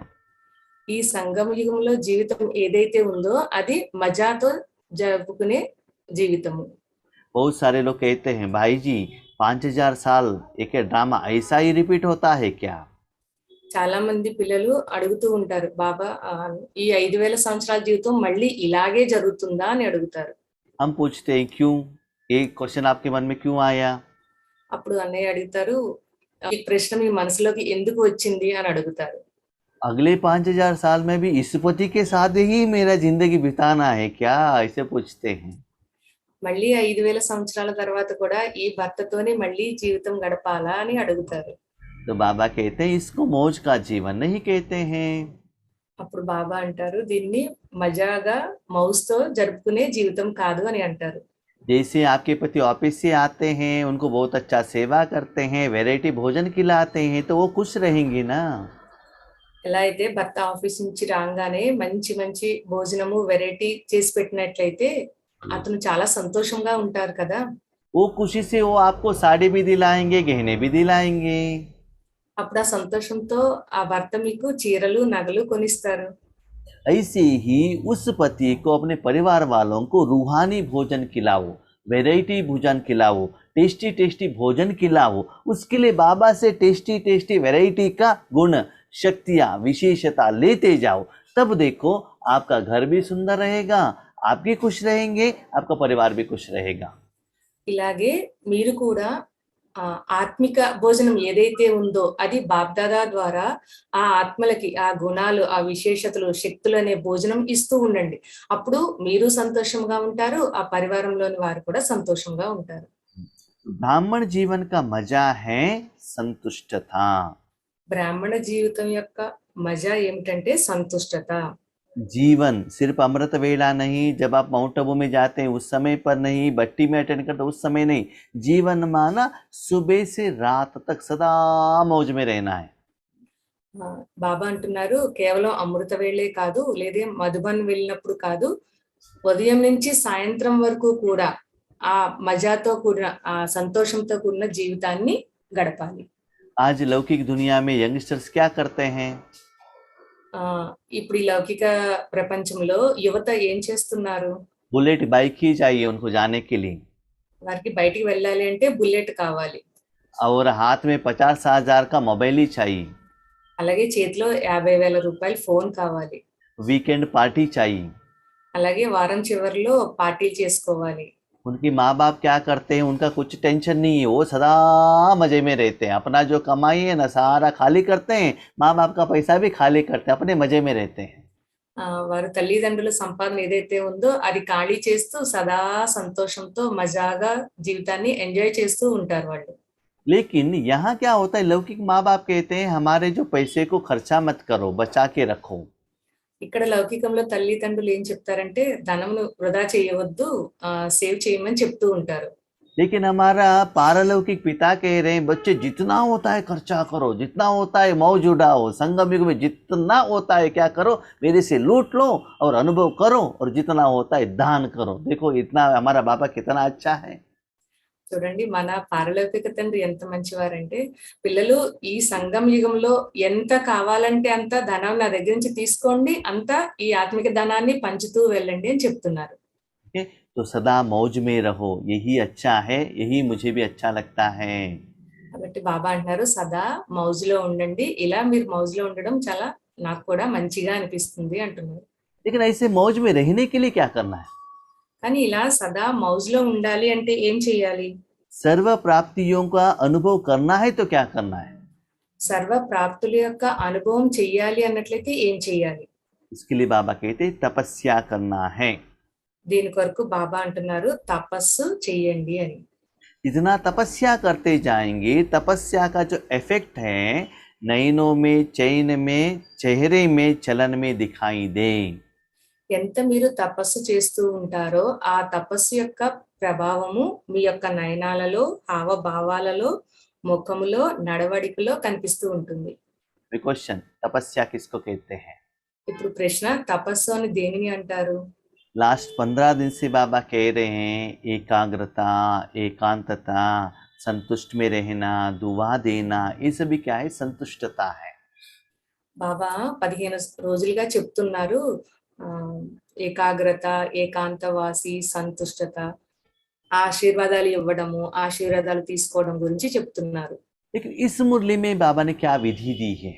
Speaker 2: ఈ సంగమ యుగంలో జీవితం ఏదైతే ఉందో అది మజాతో జరుపుకునే జీవితము.
Speaker 1: बहुत सारे लोग कहते हैं भाई जी 5000 साल एक ड्रामा ऐसा ही रिपीट होता है क्या?
Speaker 2: చాలా మంది పిల్లలు అడుగుతూ ఉంటారు బాబా ఈ 5000 సంవత్సరాల జీవితం మళ్ళీ ఇలాగే జరుగుతుందా అని అడుగుతారు.
Speaker 1: हम पूछते हैं क्यों? ये क्वेश्चन आपके मन में क्यों आया?
Speaker 2: అప్పుడు అన్నయ్య అడుగుతారు ఈ ప్రశ్న మీ మనసులోకి ఎందుకు వచ్చింది అని అడుగుతారు.
Speaker 1: अगले 5000 साल में भी इस पति के साथ ही मेरा जिंदगी बिताना है क्या, ऐसे पूछते हैं।
Speaker 2: మళ్ళీ 5000 సంవత్సరాల తర్వాత కూడా ఈ భర్తతోనే మళ్ళీ జీవితం గడపాలా అని అడుగుతారు.
Speaker 1: तो बाबा कहते हैं इसको मौज का जीवन नहीं कहते हैं।
Speaker 2: అప్పుడు బాబా అంటారు దీన్ని మజాగా మౌజ్తో జరుపుకునే జీవితం కాదు అని అంటారు.
Speaker 1: जैसे आपके पति ऑफिस से आते हैं, उनको बहुत अच्छा सेवा करते हैं, वैरायटी भोजन खिलाते हैं, तो वो खुश रहेंगी ना।
Speaker 2: ఎలా అయితే భర్త ఆఫీస్ నుంచి రాగానే మంచి మంచి భోజనము వెరైటీ చేసి పెట్టినట్లయితే అతను చాలా సంతోషంగా ఉంటారు కదా.
Speaker 1: वो खुशी से वो आपको साड़ी भी दिलाएंगे, गहने भी दिलाएंगे।
Speaker 2: అప్పుడు ఆ సంతోషంతో ఆ భర్త మీకు చీరలు నగలు కొనిస్తారు.
Speaker 1: ऐसे ही उस पति को अपने परिवार वालों को रूहानी भोजन खिलाओ, वैरायटी भोजन खिलाओ, टेस्टी टेस्टी भोजन खिलाओ। उसके लिए बाबा से टेस्टी टेस्टी वैरायटी का गुण, शक्तियाँ, विशेषता लेते जाओ। तब देखो आपका घर भी सुंदर रहेगा, आप भी खुश रहेंगे, आपका परिवार भी खुश रहेगा।
Speaker 2: ఇలాగే మీరు కూడా ఆత్మిక భోజనం ఏదైతే ఉందో అది బాప్దాదా ద్వారా ఆ ఆత్మలకి ఆ గుణాలు, ఆ విశేషతలు, శక్తులు అనే భోజనం ఇస్తూ ఉండండి. అప్పుడు మీరు సంతోషంగా ఉంటారు, ఆ పరివారంలోని వారు కూడా సంతోషంగా ఉంటారు.
Speaker 1: ब्राह्मण जीवन का मजा है संतुष्टता।
Speaker 2: బ్రాహ్మణ జీవితం యొక్క మజా ఏమిటంటే సంతుష్టత.
Speaker 1: जीवन सिर्फ अमृत वेला नहीं, जब आप माउंट आबू में जाते हैं उस समय पर नहीं, बट्टी में अटेंड करते उस समय नहीं। जीवन माना सुबह से रात तक सदा मौज में रहना है।
Speaker 2: బాబా అంటున్నారు కేవలం అమృత వేళే కాదు, లేదా మధుబన్ వెళ్ళినప్పుడు కాదు, ఉదయం నుంచి సాయంత్రం వరకు కూడా ఆ మజాతో కూడిన ఆ సంతోషంతో కూడిన జీవితాన్ని గడపాలి.
Speaker 1: आज लौकिक दुनिया में यंगस्टर्स क्या करते हैं?
Speaker 2: ఇప్పుడు ఈ లౌకిక ప్రపంచంలో యువత ఏం చేస్తున్నారు?
Speaker 1: बुलेट बाइक ही चाहिए उनको जाने के लिए,
Speaker 2: వారికి బయటికి వెళ్ళాలి అంటే బుల్లెట్ కావాలి.
Speaker 1: और हाथ में 50,000 का मोबाइल ही चाहिए,
Speaker 2: అలాగే చేతిలో 50,000 రూపాయల ఫోన్ కావాలి.
Speaker 1: वीकेंड पार्टी चाहिए।
Speaker 2: అలాగే వారం చివరిలో పార్టీలు చేసుకోవాలి.
Speaker 1: उनकी माँ बाप क्या करते हैं, उनका कुछ टेंशन नहीं है, वो सदा मजे में रहते हैं। अपना जो कमाई है ना सारा खाली करते हैं, माँ बाप का पैसा भी खाली करते हैं, अपने मजे में रहते हैं।
Speaker 2: వారు తల్లిదండ్రుల సంపాదన ఏదైతే ఉందో అది ఖాళీ చేస్తూ సదా సంతోషంతో మజాగా జీవితాన్ని ఎంజాయ్ చేస్తూ ఉంటారు వాళ్ళు.
Speaker 1: लेकिन यहाँ क्या होता है, लौकिक माँ बाप कहते हैं हमारे जो पैसे को खर्चा मत करो, बचा के रखो।
Speaker 2: ఇక్కడ లౌకికంలో తల్లిదండ్రులు ఏం చెప్తారంటే ధనమును వృధా చేయవద్దు, సేవ్ చేయమని చెప్తూ ఉంటారు.
Speaker 1: लेकिन हमारा पारलौकिक पिता कह रहे हैं बच्चे जितना होता है खर्चा करो, जितना होता है मौज उड़ाओ, संगम युग में जितना होता है क्या करो, मेरे से लूट लो और अनुभव करो, और जितना होता है दान करो। देखो इतना हमारा बाबा कितना अच्छा है।
Speaker 2: చూడండి మన పారలౌకిక తండ్రి ఎంత మంచివారంటే పిల్లలు ఈ సంగం యుగంలో ఎంత కావాలంటే అంత ధనం నా దగ్గర నుంచి తీసుకోండి, అంతా ఈ ఆత్మిక ధనాన్ని పంచుతూ వెళ్ళండి అని చెప్తున్నారు.
Speaker 1: ठीक है? तो सदा मौज में रहो, यही अच्छा है, यही मुझे भी अच्छा लगता है।
Speaker 2: కాబట్టి బాబా అంటున్నారు సదా మౌజులో ఉండండి, ఇలా మీరు మౌజులో ఉండడం చాలా నాకు కూడా మంచిగా అనిపిస్తుంది అంటున్నారు.
Speaker 1: लेकिन ऐसे मौज में रहने के लिए क्या करना है?
Speaker 2: కానీ ఇలా సదా మౌజులో ఉండాలి అంటే ఏం చేయాలి?
Speaker 1: सर्व प्राप्तियों का अनुभव करना है तो क्या करना है?
Speaker 2: సర్వ ప్రాప్తుల యొక్క అనుభవం చెయ్యాలి అన్నట్లయితే ఏం చెయ్యాలి?
Speaker 1: इसके लिए बाबा कहते हैं तपस्या करना है।
Speaker 2: దీని కొరకు బాబా అంటున్నారు తపస్సు చెయ్యండి అని.
Speaker 1: जितना तपस्या करते जाएंगे, तपस्या का जो इफेक्ट है नयनों में, चैन में, चेहरे में, चलन में दिखाई दे।
Speaker 2: ఎంత మీరు తపస్సు చేస్తూ ఉంటారో ఆ తపస్సు యొక్క ప్రభావము మీ యొక్క నయనాలలో, హావభావాలలో, ముఖములో, నడవడికలో కనిపిస్తూ ఉంటుంది.
Speaker 1: क्वेश्चन, तपस्या किसको कहते हैं?
Speaker 2: ఇప్పుడు ప్రశ్న, తపస్సు అని దేనిని అంటారు?
Speaker 1: लास्ट 15 दिन से बाबा कह रहे हैं एकाग्रता, एकांतता, संतुष्ट में रहना, दुआ देना, ये सभी क्या है? संतुष्टता है।
Speaker 2: బాబా 15 రోజులుగా చెప్తున్నారు ఏకాగ్రత, ఏకాంతవాసి, సంతుష్టత, ఆశీర్వాదాలు ఇవ్వడము, ఆశీర్వాదాలు తీసుకోవడం గురించి చెప్తున్నారు.
Speaker 1: लेकिन इस मुरली में बाबा ने क्या विधि दी है?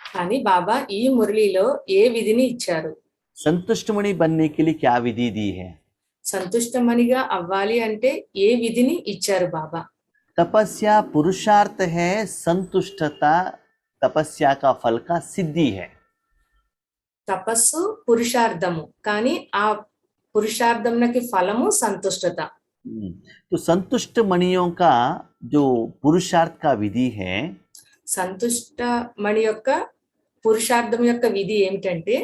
Speaker 2: కానీ బాబా ఈ మురళిలో ఏ విధిని ఇచ్చారు?
Speaker 1: संतुष्टमणि बनने के लिए क्या विधि दी है?
Speaker 2: సంతుష్టమణిగా అవ్వాలి అంటే ఏ విధిని ఇచ్చారు బాబా?
Speaker 1: तपस्या पुरुषार्थ है, संतुष्टता तपस्या का फल का सिद्धि है।
Speaker 2: తపస్సు పురుషార్థము, కానీ ఆ పురుషార్థంకి ఫలము సంతుష్టత.
Speaker 1: तो संतुष्ट मणियों का जो पुरुषार्थ का विधि है,
Speaker 2: సంతుష్టమణి యొక్క పురుషార్థం యొక్క విధి ఏమిటంటే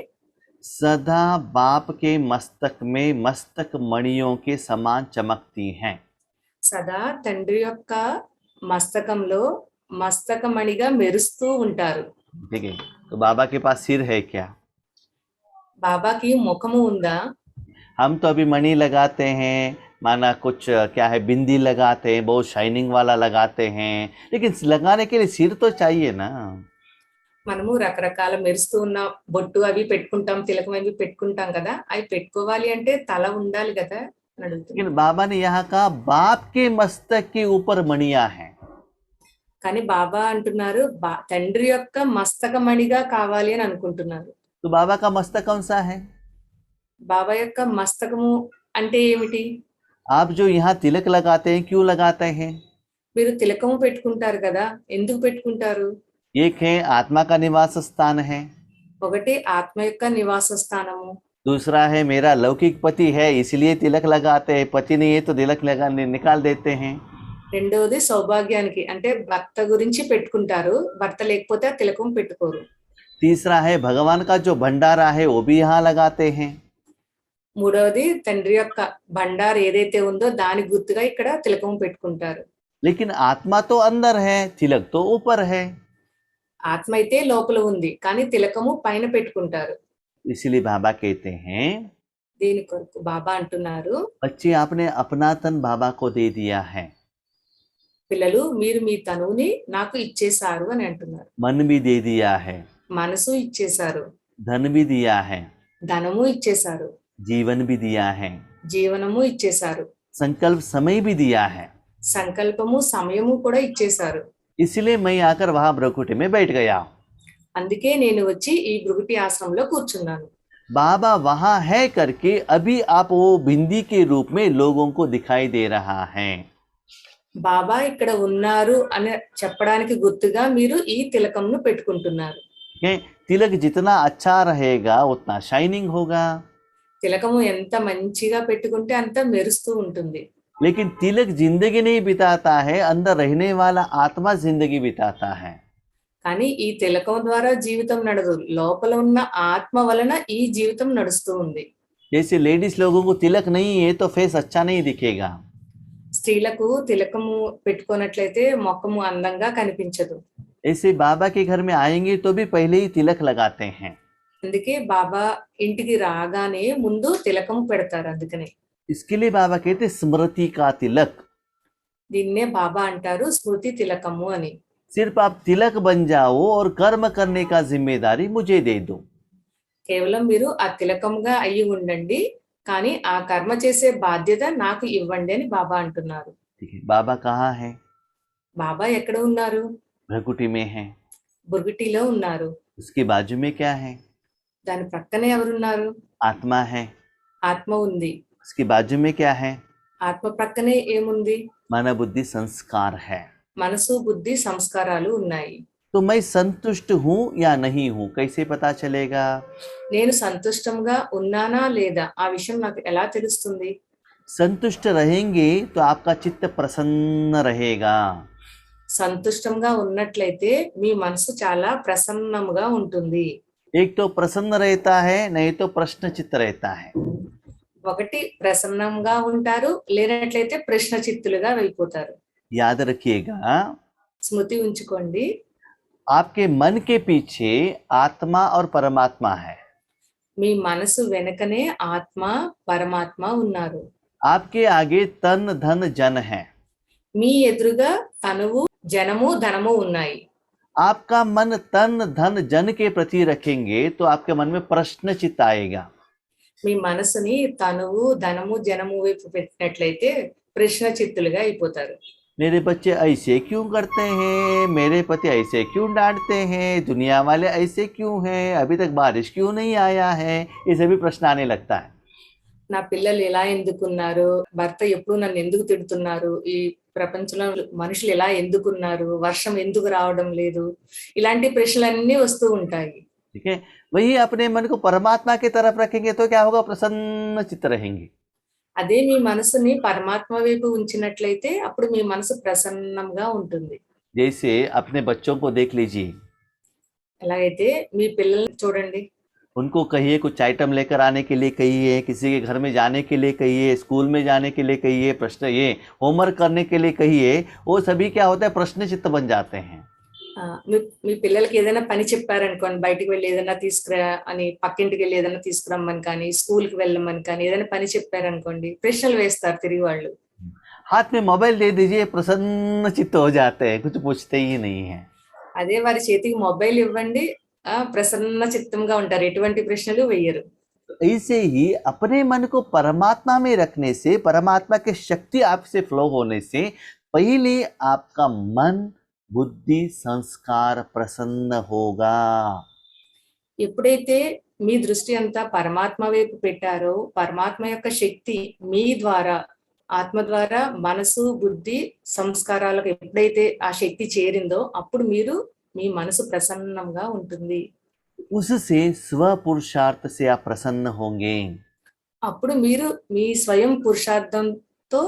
Speaker 1: सदा बाप के मस्तक में मस्तक मणियों के समान चमकती हैं।
Speaker 2: సదా తండ్రి యొక్క మస్తకంలో మస్తకమణిగా మెరుస్తూ ఉంటారు.
Speaker 1: ठीक है, तो बाबा के पास सिर है क्या?
Speaker 2: బాబాకి ముఖము ఉందా?
Speaker 1: हम तो अभी मणि लगाते हैं, माना कुछ क्या है, बिंदी लगाते हैं, बहुत शाइनिंग वाला लगाते हैं, लेकिन लगाने के लिए सिर तो चाहिए ना।
Speaker 2: మనము రకరకాల మెరుస్తూ ఉన్న బొట్టు అవి పెట్టుకుంటాం, తిలకం అవి పెట్టుకుంటాం కదా, అవి పెట్టుకోవాలి అంటే తల ఉండాలి కదా అని అడుగుతున్నాను.
Speaker 1: लेकिन बाबा ने यहाँ कहा बाप के मस्तक के ऊपर मणियां हैं।
Speaker 2: కానీ బాబా అంటున్నారు తండ్రి యొక్క మస్తకమణిగా కావాలి అని అనుకుంటున్నారు.
Speaker 1: तो बाबा का मस्तक कौन सा है?
Speaker 2: బాబా యొక్క మస్తకము అంటే ఏమిటి?
Speaker 1: आप जो यहाँ तिलक लगाते हैं, क्यों लगाते हैं?
Speaker 2: మీరు తిలకము పెట్టుకుంటారు కదా, ఎందుకు పెట్టుకుంటారు?
Speaker 1: एक है आत्मा का निवास स्थान है,
Speaker 2: ఒకటి ఆత్మ యొక్క నివాస స్థానము,
Speaker 1: दूसरा है मेरा लौकिक पति है इसलिए तिलक लगाते हैं, पति नहीं है तो तिलक लगा निकाल देते हैं।
Speaker 2: రెండవది సౌభాగ్యానికి అంటే భర్త గురించి పెట్టుకుంటారు, భర్త లేకపోతే ఆ తిలకం పెట్టుకోరు.
Speaker 1: तीसरा है भगवान का जो भंडारा है वो भी यहाँ लगाते हैं।
Speaker 2: మూడవది తండ్రి యొక్క భండార్ ఏదైతే ఉందో దాని గుర్తుగా ఇక్కడ తిలకం పెట్టుకుంటారు.
Speaker 1: लेकिन आत्मा तो अंदर है, तिलक तो ऊपर है।
Speaker 2: ఆత్మ అయితే లోపల ఉంది, కానీ తిలకము పైన పెట్టుకుంటారు.
Speaker 1: इसलिए बाबा कहते हैं
Speaker 2: దీని కొరకు బాబా అంటున్నారు
Speaker 1: बच्चे आपने अपना तन बाबा को दे दिया है,
Speaker 2: పిల్లలు మీరు మీ తనువుని నాకు ఇచ్చేశారు అని అంటున్నారు.
Speaker 1: मन भी दे दिया है,
Speaker 2: మనసు ఇచ్చేశారు,
Speaker 1: धन भी दिया है,
Speaker 2: ధనము ఇచ్చేశారు,
Speaker 1: जीवन भी दिया है।
Speaker 2: జీవనము ఇచ్చేశారు,
Speaker 1: संकल्प समय भी दिया है।
Speaker 2: సంకల్పము సమయము కూడా ఇచ్చేశారు.
Speaker 1: इसलिए मैं आकर वहां ब्रह्मकुटी में बैठ गया।
Speaker 2: అందుకే నేను వచ్చి ఈ భృగుటి ఆశ్రమంలో కూర్చున్నాను.
Speaker 1: बाबा वहां है करके अभी आप वो बिंदी के रूप में लोगों को दिखाई दे रहा है।
Speaker 2: బాబా ఇక్కడ ఉన్నారు అని చెప్పడానికి గుర్తుగా మీరు ఈ తిలకంను పెట్టుకుంటున్నారు.
Speaker 1: कि तिलक जितना अच्छा रहेगा उतना शाइनिंग होगा।
Speaker 2: తిలకము ఎంత మంచిగా పెట్టుకుంటే అంత మెరుస్తూ ఉంటుంది.
Speaker 1: लेकिन तिलक जिंदगी नहीं बिताता है, अंदर रहने वाला आत्मा जिंदगी बिताता है।
Speaker 2: కానీ ఈ తిలకం ద్వారా జీవితం నడదు, లోపల ఉన్న ఆత్మ వలన ఈ జీవితం నడుస్తూ ఉంది.
Speaker 1: जैसे लेडीज लोगों को तिलक नहीं है तो फेस अच्छा नहीं दिखेगा।
Speaker 2: స్త్రీలకు తిలకము పెట్టుకున్నట్లయితే ముఖము అందంగా కనిపించదు.
Speaker 1: ऐसे बाबा के घर में आएंगे तो भी पहले ही तिलक लगाते हैं।
Speaker 2: అందుకే బాబా ఇంటికి రాగానే ముందు తిలకము పెడతారు. అందుకనే
Speaker 1: इसके लिए बाबा कहते स्मृति का तिलक।
Speaker 2: దీన్నే బాబా అంటారు స్మృతి తిలకము అని.
Speaker 1: सिर्फ आप तिलक बन जाओ और कर्म करने का जिम्मेदारी मुझे दे दो।
Speaker 2: కేవలం మీరు ఆ తిలకముగా అయ్యి ఉండండి, కానీ ఆ కర్మ చేసే బాధ్యత నాకు ఇవ్వండి అని బాబా అంటున్నారు.
Speaker 1: ठीक है, बाबा कहाँ है?
Speaker 2: బాబా ఎక్కడ ఉన్నారు?
Speaker 1: भ्रकुटी में है।
Speaker 2: బుర్గిటిలో ఉన్నారు.
Speaker 1: उसके बाजू में क्या है?
Speaker 2: దాని ప్రక్కనే ఎవరున్నారు?
Speaker 1: आत्मा है।
Speaker 2: ఆత్మ ఉంది.
Speaker 1: उसके बाजू में क्या है?
Speaker 2: ఆత్మ ప్రక్కనే ఏముంది?
Speaker 1: मन बुद्धि संस्कार है।
Speaker 2: మనసు, బుద్ధి, సంస్కారాలు ఉన్నాయి.
Speaker 1: तो मैं संतुष्ट हूँ या नहीं हूँ कैसे पता चलेगा?
Speaker 2: నేను సంతుష్టంగా ఉన్నానా లేదా ఆ విషయం నాకు ఎలా తెలుస్తుంది?
Speaker 1: संतुष्ट रहेंगे तो आपका चित्त प्रसन्न रहेगा।
Speaker 2: సంతుష్టంగా ఉన్నట్లయితే మీ మనసు చాలా ప్రసన్నంగా ఉంటుంది.
Speaker 1: एक तो प्रसन्न रहता है, नहीं तो प्रश्न चित्त रहता है।
Speaker 2: ఒకటి ప్రసన్నంగా ఉంటారు, లేనట్లయితే ప్రశ్న చిత్తులుగా వెళ్ళిపోతారు.
Speaker 1: याद रखिएगा,
Speaker 2: స్మృతి ఉంచుకోండి,
Speaker 1: आपके मन के पीछे आत्मा और परमात्मा है।
Speaker 2: మీ మనసు వెనకనే ఆత్మ పరమాత్మ ఉన్నారు.
Speaker 1: आपके आगे तन धन जन है।
Speaker 2: మీ ఎదురుగా తనువు, జనము, ధనము ఉన్నాయి.
Speaker 1: आपका मन तन धन जन के प्रति रखेंगे तो आपके मन में प्रश्न चित्त आएगा।
Speaker 2: మీ మనసుని తనువు, ధనము, జనము వైపు పెట్టినట్లయితే ప్రశ్న చిత్తులుగా అయిపోతారు.
Speaker 1: मेरे बच्चे ऐसे क्यों करते हैं, मेरे पति ऐसे क्यों डांटते हैं, दुनिया वाले ऐसे क्यों हैं, अभी तक बारिश क्यों नहीं आया है, ये सभी प्रश्न आने लगता है।
Speaker 2: నా పిల్లలు ఎలా ఎందుకున్నారు, భర్త ఎప్పుడు నన్ను ఎందుకు తిడుతున్నారు, ఈ ప్రపంచంలో మనుషులు ఎలా ఎందుకున్నారు, వర్షం ఎందుకు రావడం లేదు, ఇలాంటి ప్రశ్నలన్నీ వస్తూ ఉంటాయి.
Speaker 1: ठीक है, वही अपने मन को परमात्मा की तरफ रखेंगे तो क्या होगा? प्रसन्न चित्त रहेंगे।
Speaker 2: అదే మీ మనసుని పరమాత్మ వైపు ఉంచినట్లయితే అప్పుడు మీ మనసు ప్రసన్నంగా ఉంటుంది.
Speaker 1: जैसे अपने बच्चों को देख लीजिए,
Speaker 2: ఎలాగైతే మీ పిల్లల్ని చూడండి,
Speaker 1: उनको कहिए कुछ आइटम लेकर आने के लिए कहिए, किसी के घर में जाने के लिए कहिए, स्कूल में जाने के लिए कहिए, प्रश्न ये होमवर्क करने के लिए कहिए, वो सभी क्या होता है? प्रश्न चित्त बन जाते हैं।
Speaker 2: మీ పిల్లలకి ఏదైనా పని చెప్పారనుకోండి, బయటికి వెళ్ళి ఏదైనా తీసుకురా అని, పక్కింటికి వెళ్ళి ఏదైనా తీసుకురమ్మని కానీ, స్కూల్కి వెళ్ళమని కానీ, ఏదైనా పని చెప్పారనుకోండి, ప్రశ్నలు వేస్తారు తిరిగి వాళ్ళు.
Speaker 1: हाथ में मोबाइल दे दीजिए, प्रसन्न चित्त हो जाते हैं, कुछ पूछते ही नहीं है।
Speaker 2: అదే వారి చేతికి మొబైల్ ఇవ్వండి, ప్రసన్న చిత్తంగా ఉంటారు, ఎటువంటి ప్రశ్నలు వేయరు.
Speaker 1: ऐसे ही अपने मन को परमात्मा में रखने से, परमात्मा की शक्ति आपसे फ्लो होने से पहले आपका मन बुद्धि संस्कार प्रसन्न होगा।
Speaker 2: ఎప్పుడైతే మీ దృష్టి అంతా పరమాత్మ వైపు పెట్టారో, పరమాత్మ యొక్క శక్తి మీ ద్వారా, ఆత్మ ద్వారా మనసు, బుద్ధి, సంస్కారాలకు ఎప్పుడైతే ఆ శక్తి చేరిందో అప్పుడు మీ మనసు ప్రసన్నంగా ఉంటుంది.
Speaker 1: उससे स्व पुरुषार्थ से आप प्रसन्न होंगे।
Speaker 2: అప్పుడు మీరు మీ స్వయం పురుషార్థంతో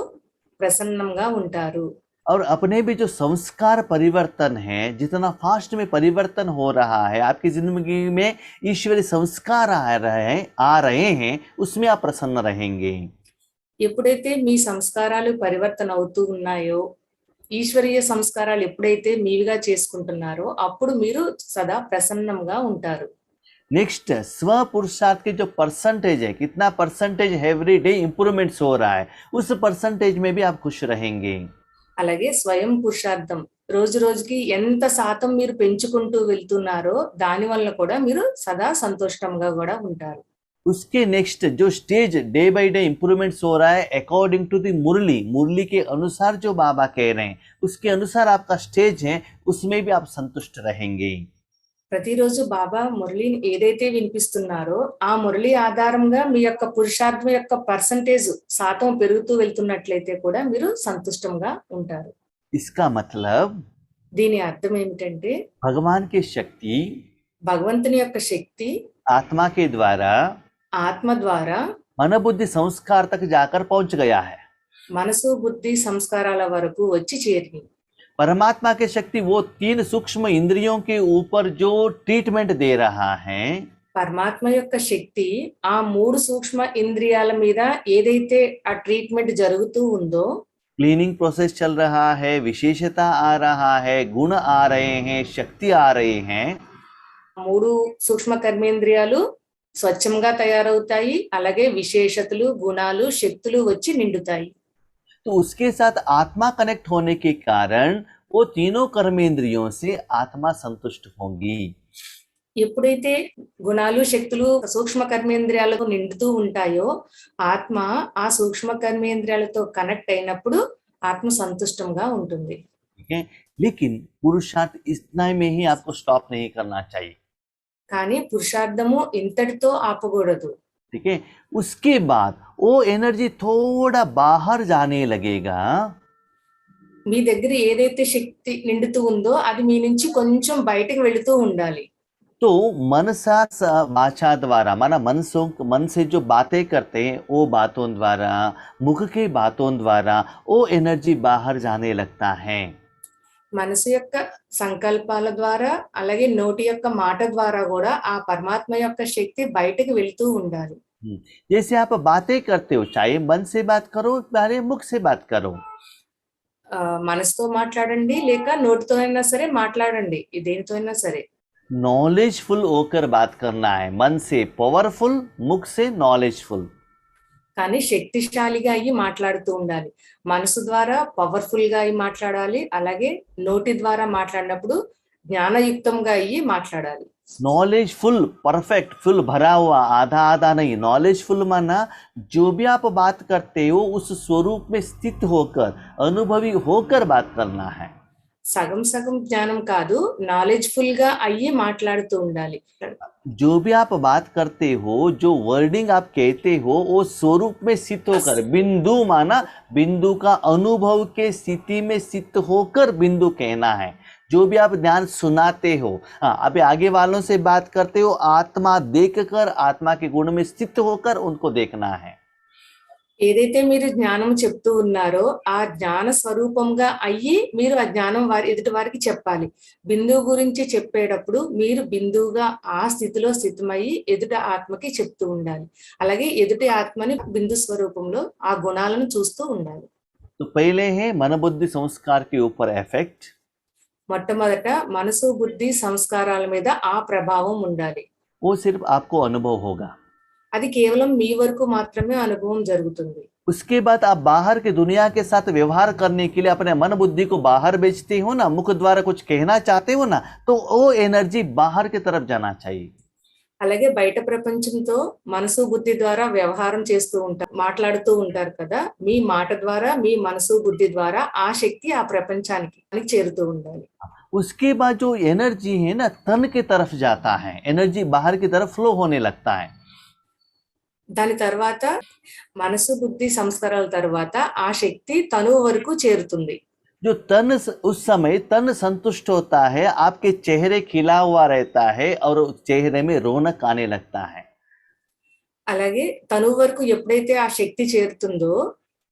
Speaker 2: ప్రసన్నంగా ఉంటారు.
Speaker 1: और अपने भी जो संस्कार परिवर्तन है, जितना फास्ट में परिवर्तन हो रहा है आपकी जिंदगी में, ईश्वरीय संस्कार आ रहे हैं, उसमें आप प्रसन्न रहेंगे।
Speaker 2: ఎప్పుడైతే మీ సంస్కారాలు పరివర్తన అవుతూ ఉన్నాయో, ఈశ్వరీయ సంస్కారాలు ఎప్పుడైతే మీవిగా చేసుకుంటున్నారో అప్పుడు మీరు సదా ప్రసన్నంగా ఉంటారు.
Speaker 1: नेक्स्ट, स्व पुरुषार्थ के जो परसेंटेज है, कितना परसेंटेज एवरी डे इंप्रूवमेंट्स हो रहा है, उस परसेंटेज में भी आप खुश रहेंगे।
Speaker 2: అలాగే స్వయం పురుషార్థం రోజు రోజుకి ఎంత శాతం మీరు పెంచుకుంటూ వెళ్తున్నారో దాని వల్ల కూడా మీరు సదా సంతోషంగా కూడా ఉంటారు.
Speaker 1: उसके नेक्स्ट जो stage day by day improvements हो रहा है अकॉर्डिंग टू दी मुरली, मुरली के अनुसार जो बाबा कह रहे हैं उसके अनुसार आपका स्टेज है, उसमें भी आप संतुष्ट रहेंगे।
Speaker 2: ప్రతిరోజు బాబా మురళిని ఏదైతే వినిపిస్తున్నారో ఆ మురళి ఆధారంగా మీ యొక్క పురుషార్థం యొక్క పర్సంటేజ్ శాతం పెరుగుతూ వెళ్తున్నట్లయితే కూడా మీరు సంతుష్టంగా ఉంటారు.
Speaker 1: इसका मतलब
Speaker 2: దీని అర్థం ఏమిటంటే
Speaker 1: भगवान की शक्ति
Speaker 2: భగవంతుని యొక్క శక్తి
Speaker 1: आत्मा के द्वारा
Speaker 2: ఆత్మ ద్వారా
Speaker 1: मन बुद्धि संस्कार तक जाकर पहुंच गया है।
Speaker 2: మనసు బుద్ధి సంస్కారాల వరకు వచ్చి చేరింది.
Speaker 1: परमात्मा की शक्ति वो 3 सूक्ष्म इंद्रियों के ऊपर जो ट्रीटमेंट दे रहा है,
Speaker 2: పరమాత్మ యొక్క శక్తి ఆ 3 సూక్ష్మ ఇంద్రియాల మీద ఏదైతే ఆ ట్రీట్మెంట్ జరుగుతూ ఉందో,
Speaker 1: क्लीनिंग प्रोसेस चल रहा है, विशेषता आ रहा है, गुण आ रहे हैं, शक्ति आ रहे हैं,
Speaker 2: 3 సూక్ష్మ కర్మేంద్రియాలు స్వచ్ఛంగా తయారవుతాయి. అలాగే విశేషతలు, గుణాలు, శక్తులు వచ్చి నిండుతాయి.
Speaker 1: तो उसके साथ आत्मा कनेक्ट होने के कारण वो तीनों कर्मेंद्रियों से आत्मा संतुष्ट होंगी।
Speaker 2: ఎప్పుడైతే గుణాలు, శక్తులు సూక్ష్మ కర్మేంద్రియాలకు నిండుతూ ఉంటాయో ఆత్మ ఆ సూక్ష్మ కర్మేంద్రియాలతో కనెక్ట్ అయినప్పుడు ఆత్మ సంతుష్టంగా ఉంటుంది.
Speaker 1: ठीक है, लेकिन पुरुषार्थ इतना में ही आपको स्टॉप नहीं करना चाहिए।
Speaker 2: కానీ పురుషార్థము ఇంతటితో ఆపకూడదు.
Speaker 1: ठीक है, उसके बाद वो एनर्जी थोड़ा बाहर जाने लगेगा।
Speaker 2: మీ దగ్గర ఏదైతే శక్తి నిండుతూ ఉందో అది మీ నుంచి కొంచెం బయటకు వెళుతూ ఉండాలి.
Speaker 1: तो मनसा वाचा द्वारा माना मन से जो बातें करते हैं वो बातों द्वारा, मुख के बातों द्वारा वो एनर्जी बाहर जाने लगता है।
Speaker 2: మనసు యొక్క సంకల్పాల ద్వారా అలాగే నోటి యొక్క మాట ద్వారా కూడా ఆ పరమాత్మ యొక్క శక్తి బయటకు వెళ్తూ ఉండాలి.
Speaker 1: जैसे आप बातें करते हो, चाहे मन से बात करो चाहे मुख से बात करो,
Speaker 2: మనసుతో మాట్లాడండి లేక నోటితో అయినా సరే మాట్లాడండి, దేనితో అయినా సరే
Speaker 1: नॉलेजफुल होकर बात करना है। मन से पावरफुल, मुख से नॉलेजफुल।
Speaker 2: కానీ శక్తిశాలిగా అయ్యి మాట్లాడుతూ ఉండాలి. మనసు ద్వారా పవర్ఫుల్ గా అయ్యి మాట్లాడాలి. అలాగే నోటి ద్వారా మాట్లాడినప్పుడు జ్ఞానయుక్తంగా అయ్యి మాట్లాడాలి.
Speaker 1: नॉलेजफुल, परफेक्ट, फुल भरा हुआ, आधा आधा नहीं। नॉलेजफुल माना जो भी आप बात करते हो उस स्वरूप में स्थित होकर, अनुभवी होकर बात करना है।
Speaker 2: సగం సగం జ్ఞానం కాదు, నాలెడ్జ్ఫుల్ గా అయ్యి మాట్లాడుతూ ఉండాలి.
Speaker 1: जो भी आप बात करते हो, जो वर्डिंग आप कहते हो वो स्वरूप में स्थित होकर, बिंदु माना बिंदु का अनुभव के स्थिति में स्थित होकर बिंदु कहना है। जो भी आप ध्यान सुनाते हो, हाँ अभी आगे वालों से बात करते हो, आत्मा देखकर, आत्मा के गुण में स्थित होकर उनको देखना है।
Speaker 2: ఏదైతే మీరు జ్ఞానం చెప్తూ ఉన్నారో ఆ జ్ఞాన స్వరూపంగా అయ్యి మీరు ఆ జ్ఞానం ఎదుటి వారికి చెప్పాలి. బిందువు గురించి చెప్పేటప్పుడు మీరు బిందువుగా ఆ స్థితిలో స్థితమయ్యి ఎదుటి ఆత్మకి చెప్తూ ఉండాలి. అలాగే ఎదుటి ఆత్మని బిందు స్వరూపంలో ఆ గుణాలను చూస్తూ ఉండాలి.
Speaker 1: तो पहले है मन बुद्धि संस्कार के ऊपर इफेक्ट।
Speaker 2: మొట్టమొదట మనసు, బుద్ధి, సంస్కారాల మీద ఆ ప్రభావం ఉండాలి.
Speaker 1: वो सिर्फ आपको अनुभव होगा।
Speaker 2: అది కేవలం మీ వరకు మాత్రమే అనుభవం జరుగుతుంది.
Speaker 1: उसके बाद आप बाहर की दुनिया के साथ व्यवहार करने के लिए अपने मन बुद्धि को बाहर भेजते हो ना, मुख द्वारा कुछ कहना चाहते हो ना, तो वो एनर्जी बाहर की तरफ जाना चाहिए।
Speaker 2: అలాగే బయట ప్రపంచంతో మనసు, బుద్ధి ద్వారా వ్యవహారం చేస్తూ ఉంటారు, మాట్లాడుతూ ఉంటారు కదా. మీ మాట ద్వారా, మీ మనసు, బుద్ధి ద్వారా ఆ శక్తి ఆ ప్రపంచానికి చేరుతూ ఉండాలి.
Speaker 1: उसके बाद जो एनर्जी है ना तन की तरफ जाता है, एनर्जी बाहर की तरफ फ्लो होने लगता है।
Speaker 2: దాని తర్వాత మనసు, బుద్ధి, సంస్కారాల తర్వాత ఆ శక్తి తనువు వరకు చేరుతుంది.
Speaker 1: जो तन उस समय तन संतुष्ट होता है, आपके चेहरे खिला हुआ रहता है और चेहरे में रौनक आने लगता है।
Speaker 2: అలాగే తనువు వరకు ఎప్పుడైతే ఆ శక్తి చేరుతుందో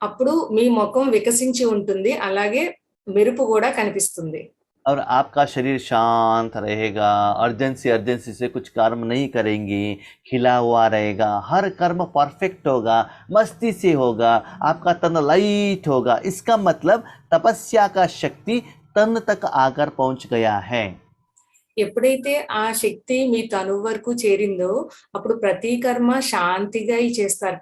Speaker 2: అప్పుడు మీ ముఖం వికసించి ఉంటుంది, అలాగే మెరుపు కూడా కనిపిస్తుంది.
Speaker 1: और आपका शरीर शांत रहेगा, अर्जेंसी से कुछ कर्म नहीं करेंगे, खिला हुआ रहेगा, हर कर्म परफेक्ट होगा, मस्ती से होगा, आपका तन लाइट होगा। इसका मतलब तपस्या का शक्ति तन तक आकर पहुंच गया है।
Speaker 2: ఎప్పుడైతే ఆ శక్తి మీ తనువు వరకు చేరిందో అప్పుడు ప్రతి కర్మ శాంతిగా చేస్తారు,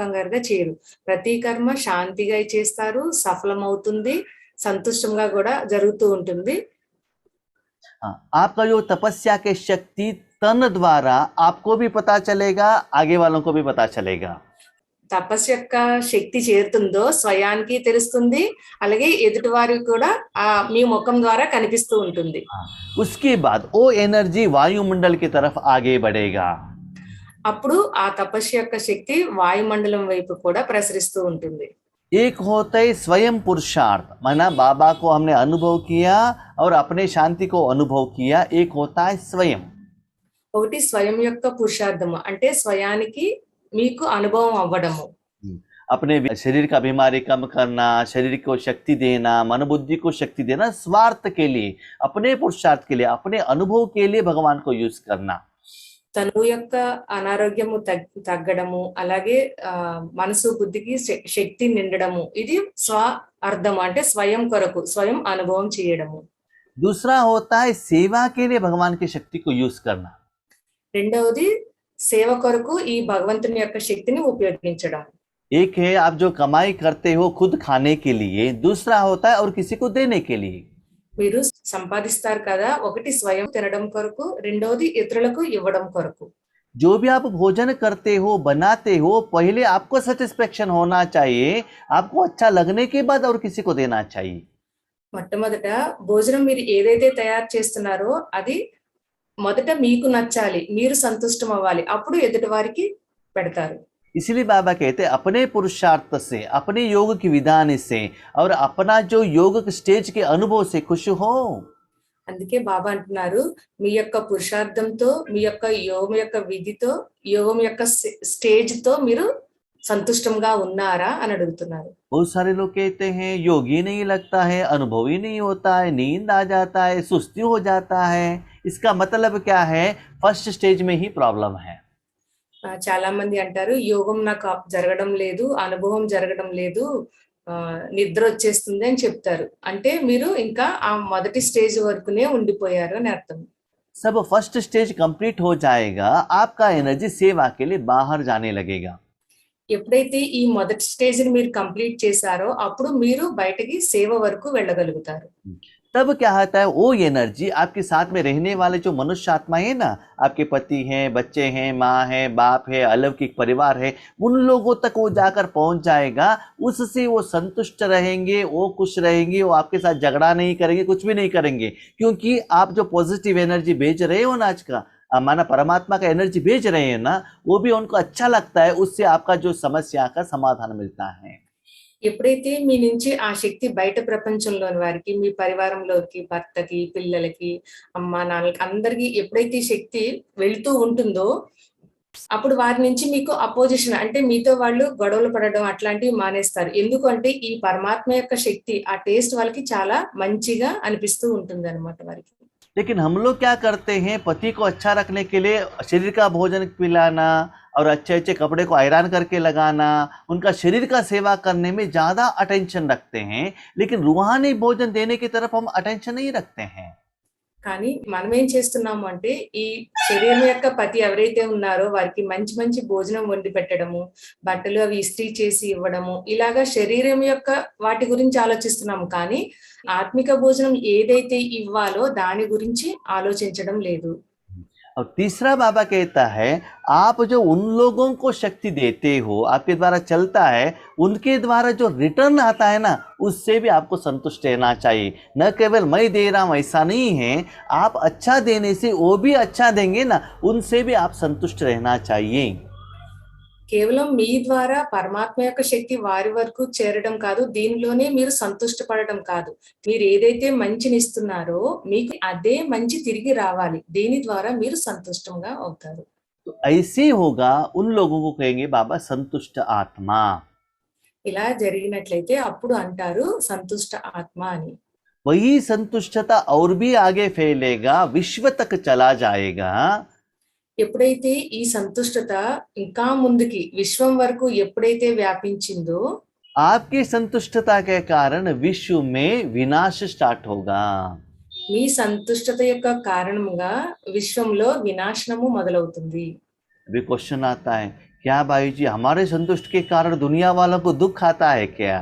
Speaker 2: కంగారుగా చేయరు. ప్రతి కర్మ శాంతిగా చేస్తారు, సఫలమవుతుంది, సంతుష్టంగా కూడా జరుగుతూ ఉంటుంది.
Speaker 1: आपका जो तपस्या के शक्ति तन द्वारा आपको भी पता चलेगा, आगे वालों को भी पता चलेगा।
Speaker 2: తపస్సు యొక్క శక్తి చేరుతుందో స్వయానికి తెలుస్తుంది, అలాగే ఎదుటి వారికి కూడా మీ ముఖం ద్వారా కనిపిస్తూ ఉంటుంది.
Speaker 1: उसके बाद वो एनर्जी वायुमंडल की तरफ आगे बढ़ेगा।
Speaker 2: అప్పుడు ఆ తపస్సు యొక్క శక్తి వాయుమండలం వైపు కూడా ప్రసరిస్తూ ఉంటుంది.
Speaker 1: एक होता है स्वयं पुरुषार्थ, माना बाबा को हमने अनुभव किया और अपने शांति को अनुभव किया। एक होता है स्वयं,
Speaker 2: ఒకటి స్వయం యొక్క పురుషార్థము, అంటే స్వయానికి మీకు అనుభవం అవ్వడము.
Speaker 1: अपने शरीर का बीमारी कम करना, शरीर को शक्ति देना, मन बुद्धि को शक्ति देना, स्वार्थ के लिए, अपने पुरुषार्थ के लिए, अपने अनुभव के लिए भगवान को यूज करना।
Speaker 2: తను యొక్క అనారోగ్యము తగ్గడము, అలాగే మనసు బుద్ధికి శక్తి నిండడము, ఇది స్వ అర్థము, అంటే స్వయం కొరకు స్వయం అనుభవం చేయడము.
Speaker 1: दूसरा होता है सेवा के लिए भगवान की शक्ति को यूज करना।
Speaker 2: రెండవది సేవ కొరకు ఈ భగవంతుని యొక్క శక్తిని ఉపయోగించడం.
Speaker 1: एक है आप जो कमाई करते हो खुद खाने के लिए, दूसरा होता है और किसी को देने के लिए।
Speaker 2: మీరు సంపాదిస్తారు కదా, ఒకటి స్వయం తినడం కొరకు, రెండవది ఇతరులకు ఇవ్వడం కొరకు.
Speaker 1: जो भी आप भोजन करते हो, बनाते हो, पहले आपको सेटिस्फेक्शन होना चाहिए, आपको अच्छा लगने के बाद और किसी को देना चाहिए।
Speaker 2: మొట్టమొదట భోజనం మీరు ఏదైతే తయారు చేస్తున్నారో అది మొదట మీకు నచ్చాలి, మీరు సంతుష్టం అవ్వాలి, అప్పుడు ఎదుటి వారికి పెడతారు.
Speaker 1: इसलिए बाबा कहते हैं अपने पुरुषार्थ से, अपने योग की विधान से और अपना जो योग स्टेज के अनुभव से खुश हो।
Speaker 2: అందుకే బాబా అంటున్నారు, మీ యొక్క పురుషార్థంతో, మీ యొక్క యోగం యొక్క విధితో, యోగం యొక్క స్టేజ్ తో మీరు సంతుష్టంగా ఉన్నారా అని అడుగుతున్నారు.
Speaker 1: बहुत सारे लोग कहते हैं योग ही नहीं लगता है, अनुभव ही नहीं होता है, नींद आ जाता है, सुस्ती हो जाता है। इसका मतलब क्या है? फर्स्ट स्टेज में ही प्रॉब्लम है।
Speaker 2: చాలా మంది అంటారు యోగం నాకు జరగడం లేదు, అనుభవం జరగడం లేదు, నిద్ర వచ్చేస్తుంది అని చెప్తారు. అంటే మీరు ఇంకా ఆ మొదటి స్టేజ్ వరకునే ఉండిపోయారు అని అర్థం.
Speaker 1: सब फर्स्ट स्टेज कंप्लीट हो जाएगा, आपका एनर्जी सेवा के लिए बाहर जाने लगेगा।
Speaker 2: ఎప్పుడైతే ఈ మొదటి స్టేజ్ ని మీరు కంప్లీట్ చేశారో అప్పుడు మీరు బయటకి సేవ వరకు వెళ్ళగలుగుతారు.
Speaker 1: तब क्या होता है? वो एनर्जी आपके साथ में रहने वाले जो मनुष्य आत्मा है ना, आपके पति हैं, बच्चे हैं, माँ है, बाप है, अलौकिक परिवार है, उन लोगों तक वो जाकर पहुंच जाएगा। उससे वो संतुष्ट रहेंगे, वो खुश रहेंगे, वो आपके साथ झगड़ा नहीं करेंगे, कुछ भी नहीं करेंगे, क्योंकि आप जो पॉजिटिव एनर्जी भेज रहे हो ना, आज का माना परमात्मा का एनर्जी भेज रहे हैं ना, वो भी उनको अच्छा लगता है। उससे आपका जो समस्या का समाधान मिलता है।
Speaker 2: ఎప్పుడైతే మీ నుంచి ఆ శక్తి బయట ప్రపంచంలోని వారికి, మీ పరివారంలోకి, భర్తకి, పిల్లలకి, అమ్మ నాన్నలకి, అందరికి ఎప్పుడైతే ఈ శక్తి వెళ్తూ ఉంటుందో అప్పుడు వారి నుంచి మీకు అపోజిషన్, అంటే మీతో వాళ్ళు గొడవలు పడడం అట్లాంటివి మానేస్తారు. ఎందుకంటే ఈ పరమాత్మ యొక్క శక్తి, ఆ టేస్ట్ వాళ్ళకి చాలా మంచిగా అనిపిస్తూ ఉంటుంది అనమాట వారికి.
Speaker 1: लेकिन हम लोग क्या करते हैं? पति को अच्छा रखने के लिए शरीर का भोजन पिलाना और अच्छे अच्छे कपड़े को आयरन करके लगाना, उनका शरीर का सेवा करने में ज़्यादा अटेंशन रखते हैं, लेकिन रूहानी भोजन देने की तरफ हम अटेंशन नहीं रखते हैं।
Speaker 2: కానీ మనం ఏం చేస్తున్నాము అంటే ఈ శరీరం యొక్క పతి ఎవరైతే ఉన్నారో వారికి మంచి మంచి భోజనం వండి పెట్టడము, బట్టలు అవి ఇస్త్రీ చేసి ఇవ్వడము, ఇలాగా శరీరం యొక్క వాటి గురించి ఆలోచిస్తున్నాము. కానీ ఆత్మిక భోజనం ఏదైతే ఇవ్వాలో దాని గురించి ఆలోచించడం లేదు.
Speaker 1: और तीसरा बाबा कहता है आप जो उन लोगों को शक्ति देते हो, आपके द्वारा चलता है, उनके द्वारा जो रिटर्न आता है ना, उससे भी आपको संतुष्ट रहना चाहिए। न केवल मैं दे रहा हूँ ऐसा नहीं है, आप अच्छा देने से वो भी अच्छा देंगे ना, उनसे भी आप संतुष्ट रहना चाहिए।
Speaker 2: కేవలం మీ ద్వారా పరమాత్మ యొక్క శక్తి వారి వరకు చేరడం కాదు, దీనిలోనే మీరు సంతుష్టపడడం కాదు. మీరు ఏదైతే మంచిని ఇస్తున్నారో మీకు అదే మంచి తిరిగి రావాలి, దీని ద్వారా మీరు సంతుష్టంగా అవుతారు.
Speaker 1: तो ऐसे होगा, उन लोगों को कहेंगे बाबा संतुष्ट आत्मा।
Speaker 2: ఇలా జరిగినట్లయితే అప్పుడు అంటారు సంతుష్ట ఆత్మ అని.
Speaker 1: वही संतुष्टता और भी आगे फैलेगा, विश्व तक चला जाएगा।
Speaker 2: ఎప్పుడైతే ఈ సంతుష్టత ఇంకా ముందుకి విశ్వం వరకు ఎప్పుడైతే వ్యాపించిందో
Speaker 1: आपकी संतुष्टता के कारण विश्व में विनाश स्टार्ट होगा।
Speaker 2: మీ సంతుష్టత యొక్క కారణంగా విశ్వంలో వినాశనము మొదలవుతుంది.
Speaker 1: अभी क्वेश्चन आता है, क्या भाई जी हमारे संतुष्ट के कारण दुनिया वालों को दुख आता है क्या?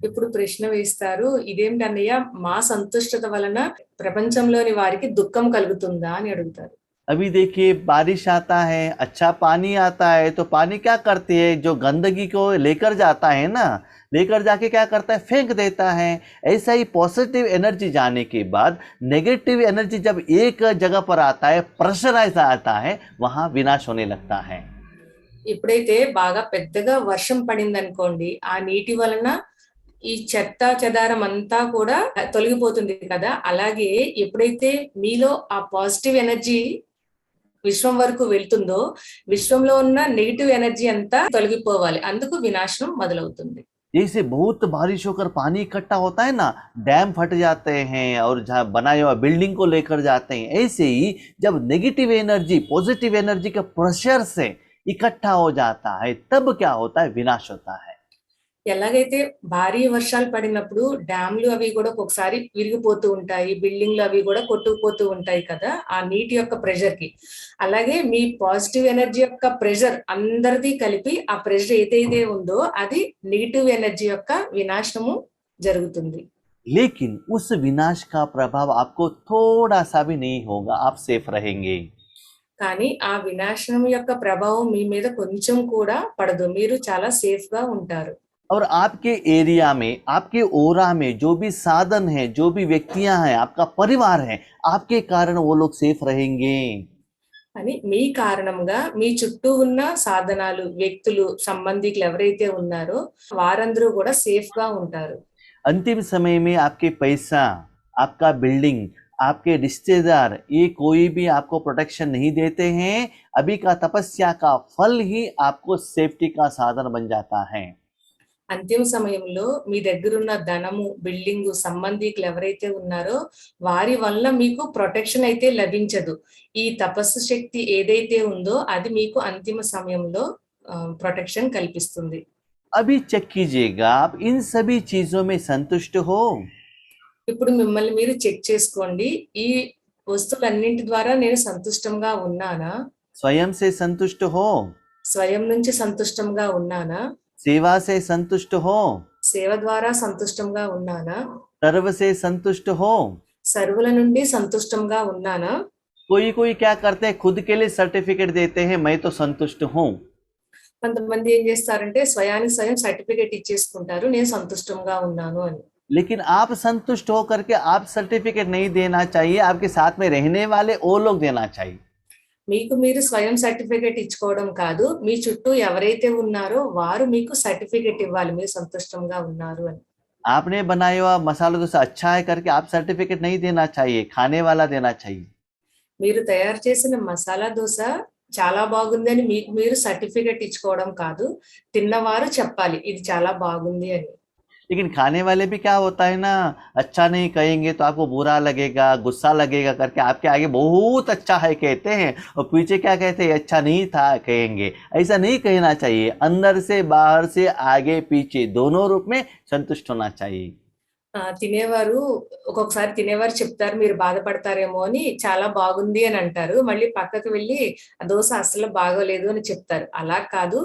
Speaker 2: ఇప్పుడు ప్రశ్న వేస్తారు, ఇదేంటి అన్నయ్య, మా సంతుష్టత వలన ప్రపంచంలోని వారికి దుఃఖం కలుగుతుందా అని అడుగుతారు.
Speaker 1: अभी देखिए बारिश आता है, अच्छा पानी आता है, तो पानी क्या करती है, जो गंदगी को लेकर जाता है ना, लेकर जाके क्या करता है, फेंक देता है। ऐसा ही पॉजिटिव एनर्जी जाने के बाद नेगेटिव एनर्जी जब एक जगह पर आता है, प्रेशराइज आता है, वहां विनाश होने लगता है।
Speaker 2: ఎప్పుడైతే బాగా పెద్దగా వర్షం పడిందనుకోండి, ఆ నీటి వలన ఈ చెత్త చెదారం అంతా కూడా తొలగిపోతుంది కదా. అలాగే ఎప్పుడైతే మీలో ఆ పాజిటివ్ ఎనర్జీ విశ్వం వరకు వెళ్తుందో, విశ్వంలో ఉన్న నెగిటివ్ ఎనర్జీ అంతా తొలగిపోవాలి. అందుకు వినాశనం మొదలవుతుంది.
Speaker 1: जैसे बहुत बारिश होकर पानी इकट्ठा होता है ना, डैम फट जाते हैं और जहाँ बनाया हुआ बिल्डिंग को लेकर जाते हैं, ऐसे ही जब नेगेटिव एनर्जी पॉजिटिव एनर्जी के प्रेशर से इकट्ठा हो जाता है, तब क्या होता है, विनाश होता है।
Speaker 2: ఎలాగైతే భారీ వర్షాలు పడినప్పుడు డ్యామ్లు అవి కూడా ఒక్కొక్కసారి విరిగిపోతూ ఉంటాయి, బిల్డింగ్లు అవి కూడా కొట్టుకుపోతూ ఉంటాయి కదా ఆ నీటి యొక్క ప్రెషర్ కి. అలాగే మీ పాజిటివ్ ఎనర్జీ యొక్క ప్రెషర్ అందరిది కలిపి ఆ ప్రెషర్ ఏదైతే ఉందో అది నెగిటివ్ ఎనర్జీ యొక్క వినాశనము జరుగుతుంది.
Speaker 1: लेकिन उस विनाश का प्रभाव आपको थोड़ा सा भी नहीं होगा, आप सेफ रहेंगे।
Speaker 2: కానీ ఆ వినాశనం యొక్క ప్రభావం మీ మీద కొంచెం కూడా పడదు, మీరు చాలా సేఫ్ గా ఉంటారు.
Speaker 1: और आपके एरिया में, आपके ओरा में जो भी साधन है, जो भी व्यक्तियां हैं, आपका परिवार है, आपके कारण वो लोग सेफ रहेंगे।
Speaker 2: అని మీ కారణంగా మీ చుట్టూ ఉన్న సాధనాలు, వ్యక్తులు, సంబంధికులు ఎవరైతే ఉన్నారో వారందరూ కూడా సేఫ్ గా ఉంటారు.
Speaker 1: अंतिम समय में आपके पैसा, आपका बिल्डिंग, आपके रिश्तेदार, ये कोई भी आपको प्रोटेक्शन नहीं देते हैं। अभी का तपस्या का फल ही आपको सेफ्टी का साधन बन जाता है।
Speaker 2: అంతిమ సమయంలో మీ దగ్గరున్న ధనము, బిల్డింగు, సంబంధికులు ఎవరైతే ఉన్నారో వారి వల్ల మీకు ప్రొటెక్షన్ అయితే లభించదు. ఈ తపస్సు శక్తి ఏదైతే ఉందో అది మీకు అంతిమ సమయంలో ప్రొటెక్షన్ కల్పిస్తుంది.
Speaker 1: अभी चेक कीजिएगा, आप इन सभी चीजों में संतुष्ट हो?
Speaker 2: ఇప్పుడు మిమ్మల్ని మీరు చెక్ చేసుకోండి, ఈ వస్తువులన్నింటి ద్వారా నేను సంతుష్టంగా ఉన్నానా?
Speaker 1: स्वयं से संतुष्ट हो?
Speaker 2: స్వయం నుంచి సంతుష్టంగా ఉన్నానా?
Speaker 1: सेवा से संतुष्ट हो?
Speaker 2: సేవ ద్వారా సంతుష్టంగా ఉన్నానా?
Speaker 1: सर्व से संतुष्ट हो?
Speaker 2: సర్వుల నుండి సంతుష్టంగా ఉన్నానా?
Speaker 1: कोई कोई क्या करते हैं, खुद के लिए सर्टिफिकेट देते हैं, मैं तो संतुष्ट हूँ।
Speaker 2: కొంతమంది ఏం చేస్తారంటే స్వయానికి స్వయం సర్టిఫికేట్ ఇచ్చేసుకుంటారు, నేను సంతుష్టంగా ఉన్నాను అని.
Speaker 1: लेकिन आप संतुष्ट हो करके आप सर्टिफिकेट नहीं देना चाहिए, आपके साथ में रहने वाले वो लोग देना चाहिए।
Speaker 2: మీకు మీరు స్వయం సర్టిఫికేట్ ఇచ్చుకోవడం కాదు, మీ చుట్టూ ఎవరైతే ఉన్నారో వారు మీకు సర్టిఫికేట్ ఇవ్వాలి మీరు సంతుష్టంగా ఉన్నారు అని.
Speaker 1: आपने बनाया हुआ मसाला डोसा अच्छा है करके आप सर्टिफिकेट नहीं देना चाहिए, खाने वाला देना चाहिए।
Speaker 2: మీరు తయారు చేసిన మసాలా దోశ చాలా బాగుంది అని మీకు మీరు సర్టిఫికేట్ ఇచ్చుకోవడం కాదు, తిన్నవారు చెప్పాలి ఇది చాలా బాగుంది అని.
Speaker 1: लेकिन खाने वाले भी क्या होता है ना, अच्छा नहीं कहेंगे तो आपको बुरा लगेगा, गुस्सा लगेगा करके आपके आगे बहुत अच्छा है कहते हैं और पीछे क्या कहते हैं, अच्छा नहीं था कहेंगे। ऐसा नहीं कहना चाहिए, अंदर से बाहर से आगे पीछे दोनों रूप में संतुष्ट होना चाहिए।
Speaker 2: తినేవారు ఒక్కొక్కసారి తినేవారు చెప్తారు మీరు బాధపడతారేమో అని, చాలా బాగుంది అని అంటారు, మళ్ళీ పక్కకు వెళ్ళి ఆ దోశ అసలు బాగోలేదు అని చెప్తారు. అలా కాదు,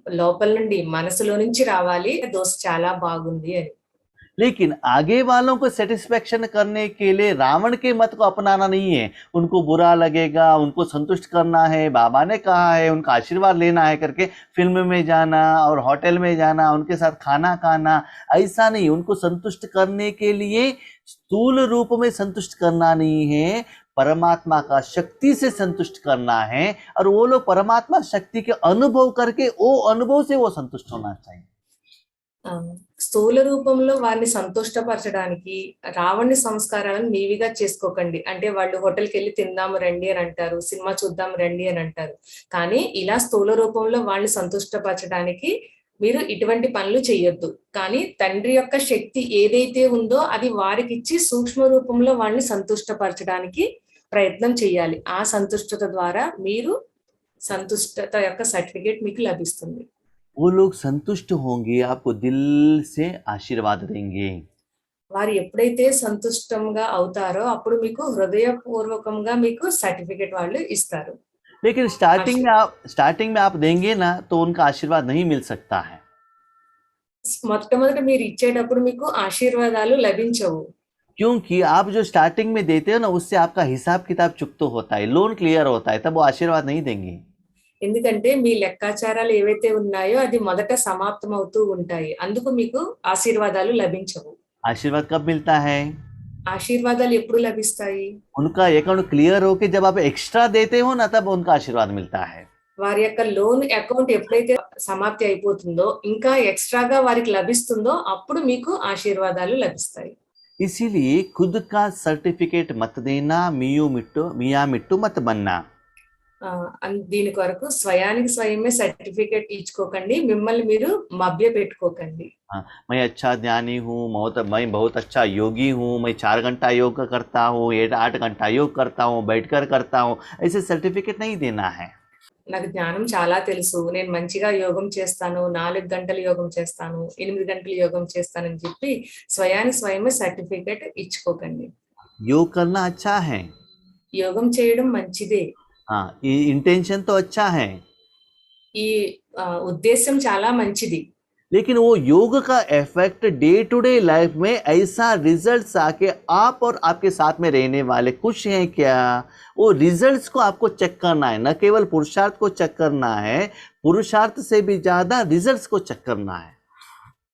Speaker 2: లోపల నుండి మనసులో నుంచి రావాలి దోశ చాలా బాగుంది అని.
Speaker 1: लेकिन आगे वालों को सेटिस्फेक्शन करने के लिए रावण के मत को अपनाना नहीं है। उनको बुरा लगेगा, उनको संतुष्ट करना है, बाबा ने कहा है उनका आशीर्वाद लेना है करके फिल्म में जाना और होटल में जाना, उनके साथ खाना खाना, ऐसा नहीं। उनको संतुष्ट करने के लिए स्थूल रूप में संतुष्ट करना नहीं है, परमात्मा का शक्ति से संतुष्ट करना है। और वो लोग परमात्मा शक्ति के अनुभव करके वो अनुभव से वो संतुष्ट होना चाहिए।
Speaker 2: స్థూల రూపంలో వారిని సంతుష్టపరచడానికి రావణి సంస్కారాలను నీవిగా చేసుకోకండి. అంటే వాళ్ళు హోటల్కి వెళ్ళి తిందాము రండి అని అంటారు, సినిమా చూద్దాం రండి అని అంటారు. కానీ ఇలా స్థూల రూపంలో వాళ్ళని సంతుష్టపరచడానికి మీరు ఇటువంటి పనులు చేయొద్దు. కానీ తండ్రి యొక్క శక్తి ఏదైతే ఉందో అది వారికి ఇచ్చి సూక్ష్మ రూపంలో వాళ్ళని సంతుష్టపరచడానికి ప్రయత్నం చేయాలి. ఆ సంతుష్టత ద్వారా మీరు సంతుష్టత యొక్క సర్టిఫికేట్ మీకు లభిస్తుంది.
Speaker 1: वो लोग संतुष्ट होंगे, आपको दिल से आशीर्वाद देंगे।
Speaker 2: వారు ఎప్పుడైతే సంతుష్టంగా అవుతారో అప్పుడు మీకు హృదయపూర్వకంగా మీకు సర్టిఫికేట్ వాళ్ళు ఇస్తారు.
Speaker 1: लेकिन स्टार्टिंग में आप देंगे ना तो उनका आशीर्वाद नहीं मिल सकता है।
Speaker 2: మొట్టమొదట మీరు ఇచ్చేటప్పుడు మీకు ఆశీర్వాదాలు లభించవు.
Speaker 1: क्योंकि आप जो स्टार्टिंग में देते हो ना, उससे आपका हिसाब किताब चुकतो होता है, लोन क्लियर होता है, तब वो आशीर्वाद नहीं देंगे।
Speaker 2: ఎందుకంటే మీ లెక్కాచారాలు ఏవైతే ఉన్నాయో అది మొదట సమాప్తం అవుతూ ఉంటాయి. అందుకు మీకు ఆశీర్వాదాలు లభించవు.
Speaker 1: आशीर्वाद कब मिलता है?
Speaker 2: ఆశీర్వాదాలు ఎప్పుడు లభిస్తాయి?
Speaker 1: उनका अकाउंट क्लियर होके जब आप एक्स्ट्रा देते हो ना, तब उनका आशीर्वाद मिलता है।
Speaker 2: వారి యొక్క లోన్ అకౌంట్ ఎప్పుడైతే సమాప్తి అయిపోతుందో, ఇంకా ఎక్స్ట్రాగా వారికి లభిస్తుందో అప్పుడు మీకు ఆశీర్వాదాలు లభిస్తాయి.
Speaker 1: इसीलिए खुद का सर्टिफिकेट मत देना, मियाँ मिट्टू मत बनना।
Speaker 2: దీని కొరకు స్వయానికి స్వయమే సర్టిఫికేట్ ఇచ్చుకోకండి, మిమ్మల్ని మీరు మభ్య పెట్టుకోకండి.
Speaker 1: हाँ, मैं अच्छा ज्ञानी हूँ, मैं बहुत अच्छा योगी हूँ, मैं 4 घंटा योग करता हूँ, 8 घंटा योग करता हूँ, बैठकर करता हूँ, ऐसे सर्टिफिकेट नहीं देना है।
Speaker 2: నాకు జ్ఞానం చాలా తెలుసు, నేను మంచిగా యోగం చేస్తాను, 4 గంటలు యోగం చేస్తాను, 8 గంటలు యోగం చేస్తానని చెప్పి స్వయానికి స్వయమే సర్టిఫికేట్ ఇచ్చుకోకండి.
Speaker 1: योग करना अच्छा है,
Speaker 2: యోగం చేయడం మంచిదే,
Speaker 1: हाँ, ये इंटेंशन तो अच्छा है,
Speaker 2: ఈ ఉద్దేశం చాలా మంచిది.
Speaker 1: लेकिन वो योग का effect day to day life में ऐसा रिजल्ट्स आके आप और आपके साथ में रहने वाले खुश हैं क्या, वो रिजल्ट्स को आपको चेक करना है। न केवल पुरुषार्थ को चेक करना है, पुरुषार्थ से भी ज्यादा रिजल्ट्स को चेक करना है।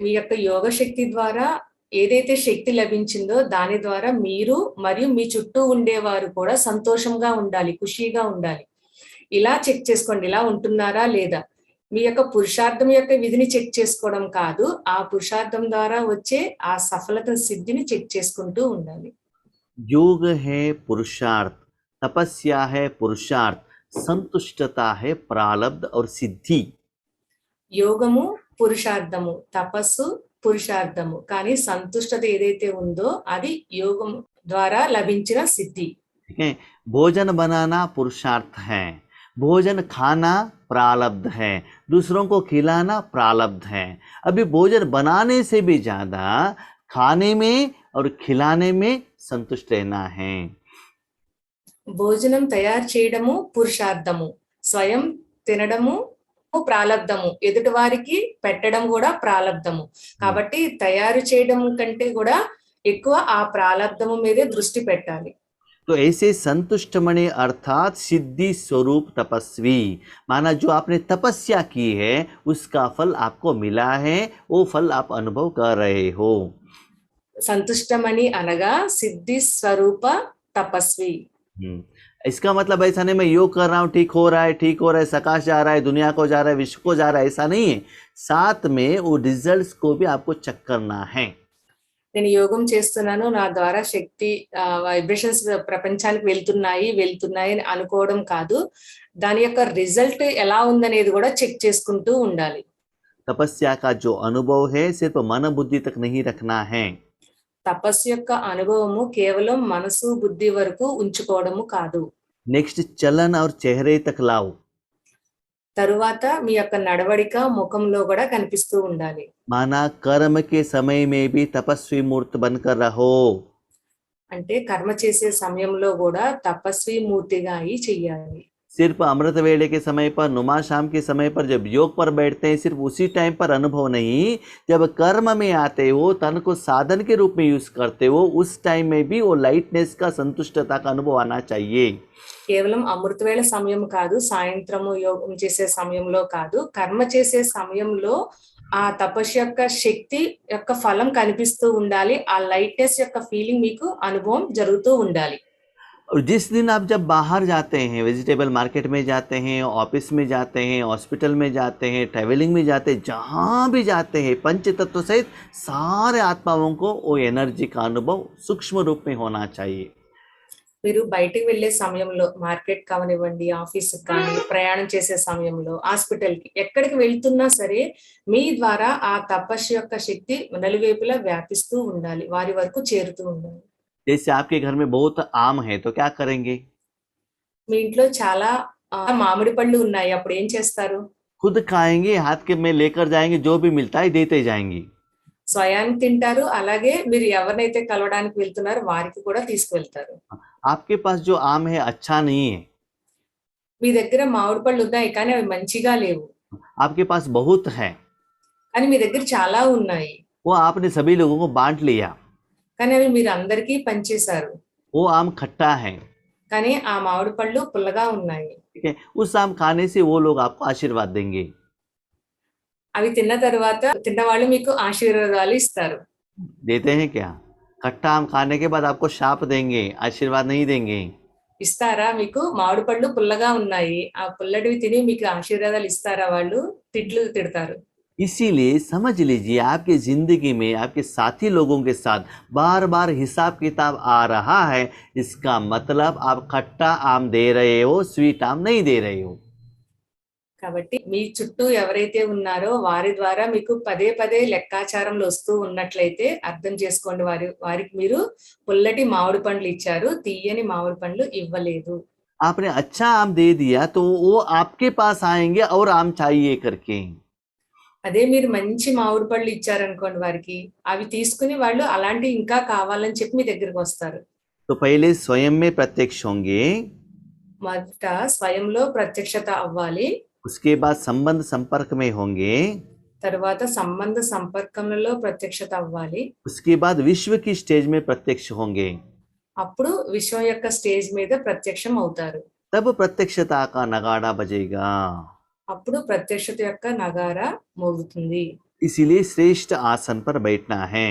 Speaker 2: మీ యొక్క యోగ శక్తి ద్వారా ఏదైతే శక్తి లభించిందో దాని ద్వారా మీరు మరియు మీ చుట్టూ ఉండేవారు కూడా సంతోషంగా ఉండాలి, ఖుషీగా ఉండాలి. ఇలా చెక్ చేసుకోండి, ఇలా ఉంటున్నారా లేదా. మీ యొక్క పురుషార్థం యొక్క విధిని చెక్ చేసుకోవడం కాదు, ఆ పురుషార్థం ద్వారా వచ్చే ఆ సఫలత సిద్ధిని చెక్ చేసుకుంటూ ఉండాలి.
Speaker 1: योग है पुरुषार्थ, तपस्या है पुरुषार्थ, संतुष्टता है प्रारब्ध और सिद्धि।
Speaker 2: యోగము పురుషార్థము, తపస్సు పురుషార్థము, కానీ సంతుష్టత ఏదైతే ఉందో అది యోగం ద్వారా లభించిన సిద్ధి.
Speaker 1: ठीक है, भोजन बनाना पुरुषार्थ है, भोजन खाना प्रारब्ध है, दूसरों को खिलाना प्रारब्ध है। अभी भोजन बनाने से भी ज्यादा खाने में और खिलाने में संतुष्ट रहना है।
Speaker 2: భోజనం తయారు చేయడము పురుషార్థము, స్వయం తినడము ప్రాలబ్ధము, ఎదుటి వారికి పెట్టడం కూడా ప్రాలబ్ధము. కాబట్టి తయారు చేయడం కంటే కూడా ఎక్కువ ఆ ప్రాలబ్ధము మీదే దృష్టి పెట్టాలి.
Speaker 1: तो ऐसे संतुष्ट मणि अर्थात सिद्धि स्वरूप तपस्वी, माना जो आपने तपस्या की है उसका फल आपको मिला है, वो फल आप अनुभव कर रहे हो।
Speaker 2: సంతుష్టమని అనగా సిద్ధి స్వరూప తపస్వి.
Speaker 1: इसका मतलब ऐसा नहीं मैं योग कर रहा हूँ, ठीक हो रहा है, ठीक हो रहा है, सकाश जा रहा है, दुनिया को जा रहा है, विश्व को जा रहा है, ऐसा नहीं है। साथ में वो रिजल्ट्स को भी आपको चेक करना है।
Speaker 2: నేను యోగం చేస్తున్నాను, నా ద్వారా శక్తి వైబ్రేషన్స్ ప్రపంచానికి వెళ్తున్నాయి అని అనుకోవడం కాదు, దాని యొక్క రిజల్ట్ ఎలా ఉందనేది కూడా చెక్ చేసుకుంటూ ఉండాలి.
Speaker 1: तपस्या का जो अनुभव है सिर्फ मन बुद्धि तक नहीं रखना है।
Speaker 2: తపస్సు యొక్క అనుభవము కేవలం మనసు బుద్ధి వరకు ఉంచుకోవడము కాదు.
Speaker 1: नेक्स्ट चलन और चेहरे तक लाओ।
Speaker 2: తరువాత మీ యొక్క నడవడిక ముఖంలో కూడా కనిపిస్తూ ఉండాలి.
Speaker 1: माना कर्म के समय में भी तपस्वी मूर्त बनकर रहो।
Speaker 2: అంటే కర్మ చేసే సమయంలో కూడా తపస్వి మూర్తిగా అయి చెయ్యాలి.
Speaker 1: सिर्फ अमृत वेले के समय पर, नुमा शाम के समय पर जब योग पर बैठते हैं, सिर्फ उसी टाइम पर अनुभव नहीं, जब कर्म में आते हो, तन को साधन के रूप में यूज करते हो, उस टाइम में भी वो लाइटनेस का, संतुष्टता का अनुभव आना चाहिए।
Speaker 2: కేవలం అమృతవేళ సమయం కాదు, సాయంత్రము యోగం చేసే సమయంలో కాదు, కర్మ చేసే సమయంలో ఆ తపస్సు యొక్క శక్తి యొక్క ఫలం కనిపిస్తూ ఉండాలి, ఆ లైట్నెస్ యొక్క ఫీలింగ్ మీకు అనుభవం జరుగుతూ ఉండాలి.
Speaker 1: और जिस दिन आप जब बाहर जाते हैं, वेजिटेबल मार्केट में जाते हैं, ऑफिस में जाते हैं, हॉस्पिटल में जाते हैं, ट्रैवलिंग में जाते हैं, जहाँ भी जाते हैं, पंच तत्व सहित सारे आत्माओं को वो एनर्जी का अनुभव सूक्ष्म रूप में होना चाहिए।
Speaker 2: మీరు బయటికి వెళ్ళే సమయంలో, మార్కెట్ కావనివ్వండి, ఆఫీస్ కానీ, ప్రయాణం చేసే సమయంలో, హాస్పిటల్కి, ఎక్కడికి వెళ్తున్నా సరే మీ ద్వారా ఆ తపస్సు యొక్క శక్తి నలువైపులా వ్యాపిస్తూ ఉండాలి, వారి వరకు చేరుతూ ఉండాలి.
Speaker 1: जैसे आपके घर में बहुत आम है तो क्या करेंगे?
Speaker 2: మీ ఇంట్లో చాలా మామిడి పళ్ళు ఉన్నాయి, అప్పుడు ఏం చేస్తారు?
Speaker 1: खुद खाएंगे, हाथ के में लेकर जाएंगे, जो भी मिलता है देते जाएंगे।
Speaker 2: స్వయాన్ని తింటారు, అలాగే మీరు ఎవరినైతే కలవడానికి వెళ్తున్నారో వారికి కూడా తీసుకువెళ్తారు.
Speaker 1: आपके पास जो आम है अच्छा नहीं है,
Speaker 2: మీ దగ్గర మామిడి పళ్ళు ఉన్నాయి కానీ అవి మంచిగా లేవు,
Speaker 1: आपके पास बहुत है,
Speaker 2: కానీ మీ దగ్గర చాలా ఉన్నాయి,
Speaker 1: वो आपने सभी लोगों को बांट लिया,
Speaker 2: కానీ అవి మీరు అందరికీ పంచేశారు.
Speaker 1: वो आम खट्टा है,
Speaker 2: కానీ ఆ మామిడి పళ్ళు పుల్లగా ఉన్నాయి.
Speaker 1: ठीक है। उस आम खाने से वो लोग आपको आशीर्वाद देंगे।
Speaker 2: అవి తిన్న తర్వాత తిన్నవాళ్ళు మీకు ఆశీర్వాదాలు ఇస్తారు.
Speaker 1: देते हैं क्या? खट्टा आम खाने के बाद आपको शाप देंगे, आशीर्वाद नहीं देंगे।
Speaker 2: ఇస్తారా? మీకు మామిడి పళ్ళు పుల్లగా ఉన్నాయి, ఆ పుల్లటివి తిని మీకు ఆశీర్వాదాలు ఇస్తారా? వాళ్ళు తిట్లు తిడతారు.
Speaker 1: इसीलिए समझ लीजिए आपकी जिंदगी में आपके साथी लोगों के साथ बार बार हिसाब किताब आ रहा है, इसका मतलब आप खट्टा आम दे रहे हो, स्वीट आम नहीं दे रहे हो।
Speaker 2: కాబట్టి మీ చుట్టూ ఎవరైతే ఉన్నారో వారి ద్వారా మీకు పదే పదే లెక్కాచారంలో వస్తూ ఉన్నట్లయితే అర్థం చేసుకోండి, వారికి మీరు పుల్లటి మామిడి పండ్లు ఇచ్చారు, తీయని మామిడి పండ్లు ఇవ్వలేదు.
Speaker 1: आपने अच्छा आम दे दिया तो वो आपके पास आएंगे और आम चाहिए करके।
Speaker 2: అదే మీరు మంచి మామిడి పళ్ళు ఇచ్చారనుకోండి వారికి, అవి తీసుకుని వాళ్ళు అలాంటి ఇంకా కావాలని చెప్పి మీ దగ్గరికి వస్తారు.
Speaker 1: तो पहले स्वयं में प्रत्यक्ष होंगे,
Speaker 2: మొదట స్వయంలో ప్రత్యక్షత అవ్వాలి,
Speaker 1: उसके बाद संबंध संपर्क में होंगे,
Speaker 2: తర్వాత సంబంధ సంపర్కంలో ప్రత్యక్షత అవ్వాలి,
Speaker 1: उसके बाद विश्व की स्टेज में प्रत्यक्ष होंगे,
Speaker 2: అప్పుడు విశ్వం యొక్క స్టేజ్ మీద ప్రత్యక్షం అవుతారు.
Speaker 1: तब प्रत्यक्षता का नगाड़ा बजेगा।
Speaker 2: అప్పుడు ప్రత్యక్షత యొక్క నగారా మోగుతుంది.
Speaker 1: इसीलिए श्रेष्ठ आसन पर बैठना है,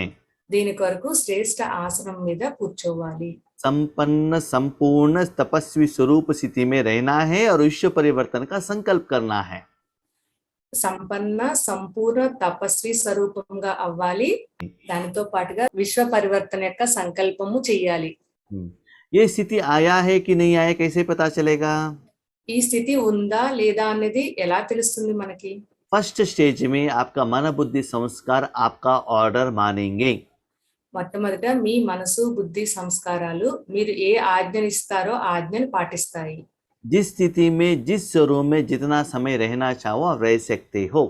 Speaker 2: దీని కొరకు శ్రేష్ఠ ఆసనం మీద కూర్చోవాలి,
Speaker 1: संपन्न संपूर्ण तपस्वी स्वरूप स्थिति में रहना है और विश्व परिवर्तन का संकल्प करना है।
Speaker 2: సంపన్న సంపూర్ణ తపస్వి స్వరూపంగా అవ్వాలి, దానితో పాటుగా విశ్వ పరివర్తన యొక్క సంకల్పము చెయ్యాలి.
Speaker 1: ये स्थिति आया है कि नहीं आया कैसे पता चलेगा?
Speaker 2: ఈ స్థితి ఉందా లేదా అనేది ఎలా తెలుస్తుంది మనకి?
Speaker 1: फर्स्ट स्टेज में आपका मन बुद्धि संस्कार आपका ऑर्डर मानेंगे।
Speaker 2: మొట్టమొదట మీ మనసు బుద్ధి సంస్కారాలు మీరు ఏ ఆజ్ఞని ఇస్తారో ఆ ఆజ్ఞని పాటిస్తాయి.
Speaker 1: जिस स्थिति में जिस स्वरूप में जितना समय रहना चाहो आप रह सकते हो।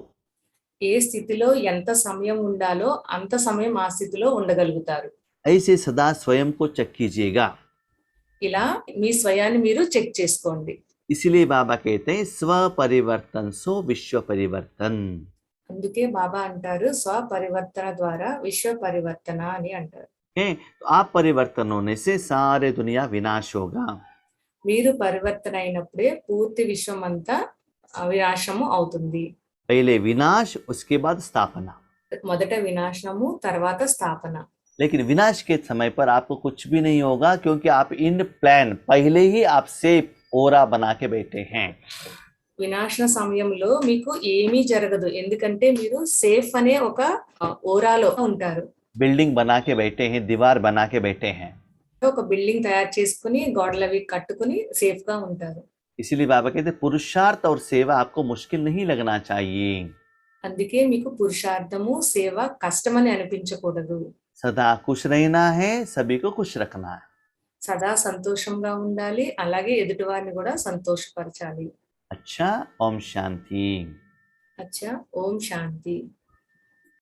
Speaker 2: ఏ స్థితిలో ఎంత సమయం ఉండాలో అంత సమయం ఆ స్థితిలో ఉండగలుగుతారు.
Speaker 1: ऐसे सदा स्वयं को चेक कीजिएगा।
Speaker 2: ఇలా మీ స్వయాన్ని మీరు చెక్ చేసుకోండి.
Speaker 1: इसलिए बाबा कहते हैं स्व परिवर्तन सो विश्व परिवर्तन।
Speaker 2: అందుకే బాబా అంటారు స్వపరివర్తన ద్వారా విశ్వ పరివర్తన అని అంటారు.
Speaker 1: तो आप परिवर्तन होने से सारे दुनिया विनाश होगा।
Speaker 2: మీరు పరివర్తన అయినప్పుడే పూర్తి విశ్వం అంతా వినాశము అవుతుంది.
Speaker 1: पहले विनाश उसके बाद स्थापना।
Speaker 2: మొదట వినాశనము తర్వాత స్థాపన.
Speaker 1: लेकिन विनाश के समय पर आपको कुछ भी नहीं होगा क्योंकि आप इन प्लान पहले ही आप सेफ ओरा बना के बैठे हैं।
Speaker 2: వినాశన సమయంలో మీకు ఏమీ జరగదు, ఎందుకంటే మీరు సేఫ్ అనే ఒక ఓరాలో ఉంటారు.
Speaker 1: बिल्डिंग बना के बैठे हैं, दीवार बना के बैठे हैं।
Speaker 2: ఒక బిల్డింగ్ తయారు చేసుకుని గోడలవి కట్టుకుని సేఫ్ గా ఉంటారు.
Speaker 1: इसीलिए बाबा कहते हैं पुरुषार्थ और सेवा आपको मुश्किल नहीं लगना चाहिए।
Speaker 2: అందుకే మీకు పురుషార్థము సేవ కష్టమని అనిపించకూడదు.
Speaker 1: सदा खुश रहना है, सभी को खुश रखना है।
Speaker 2: సదా సంతోషంగా ఉండాలి, అలాగే ఎదుటివారిని కూడా సంతోషపరచాలి.
Speaker 1: अच्छा, ओम शांति।
Speaker 2: అచ్చా, ఓం శాంతి.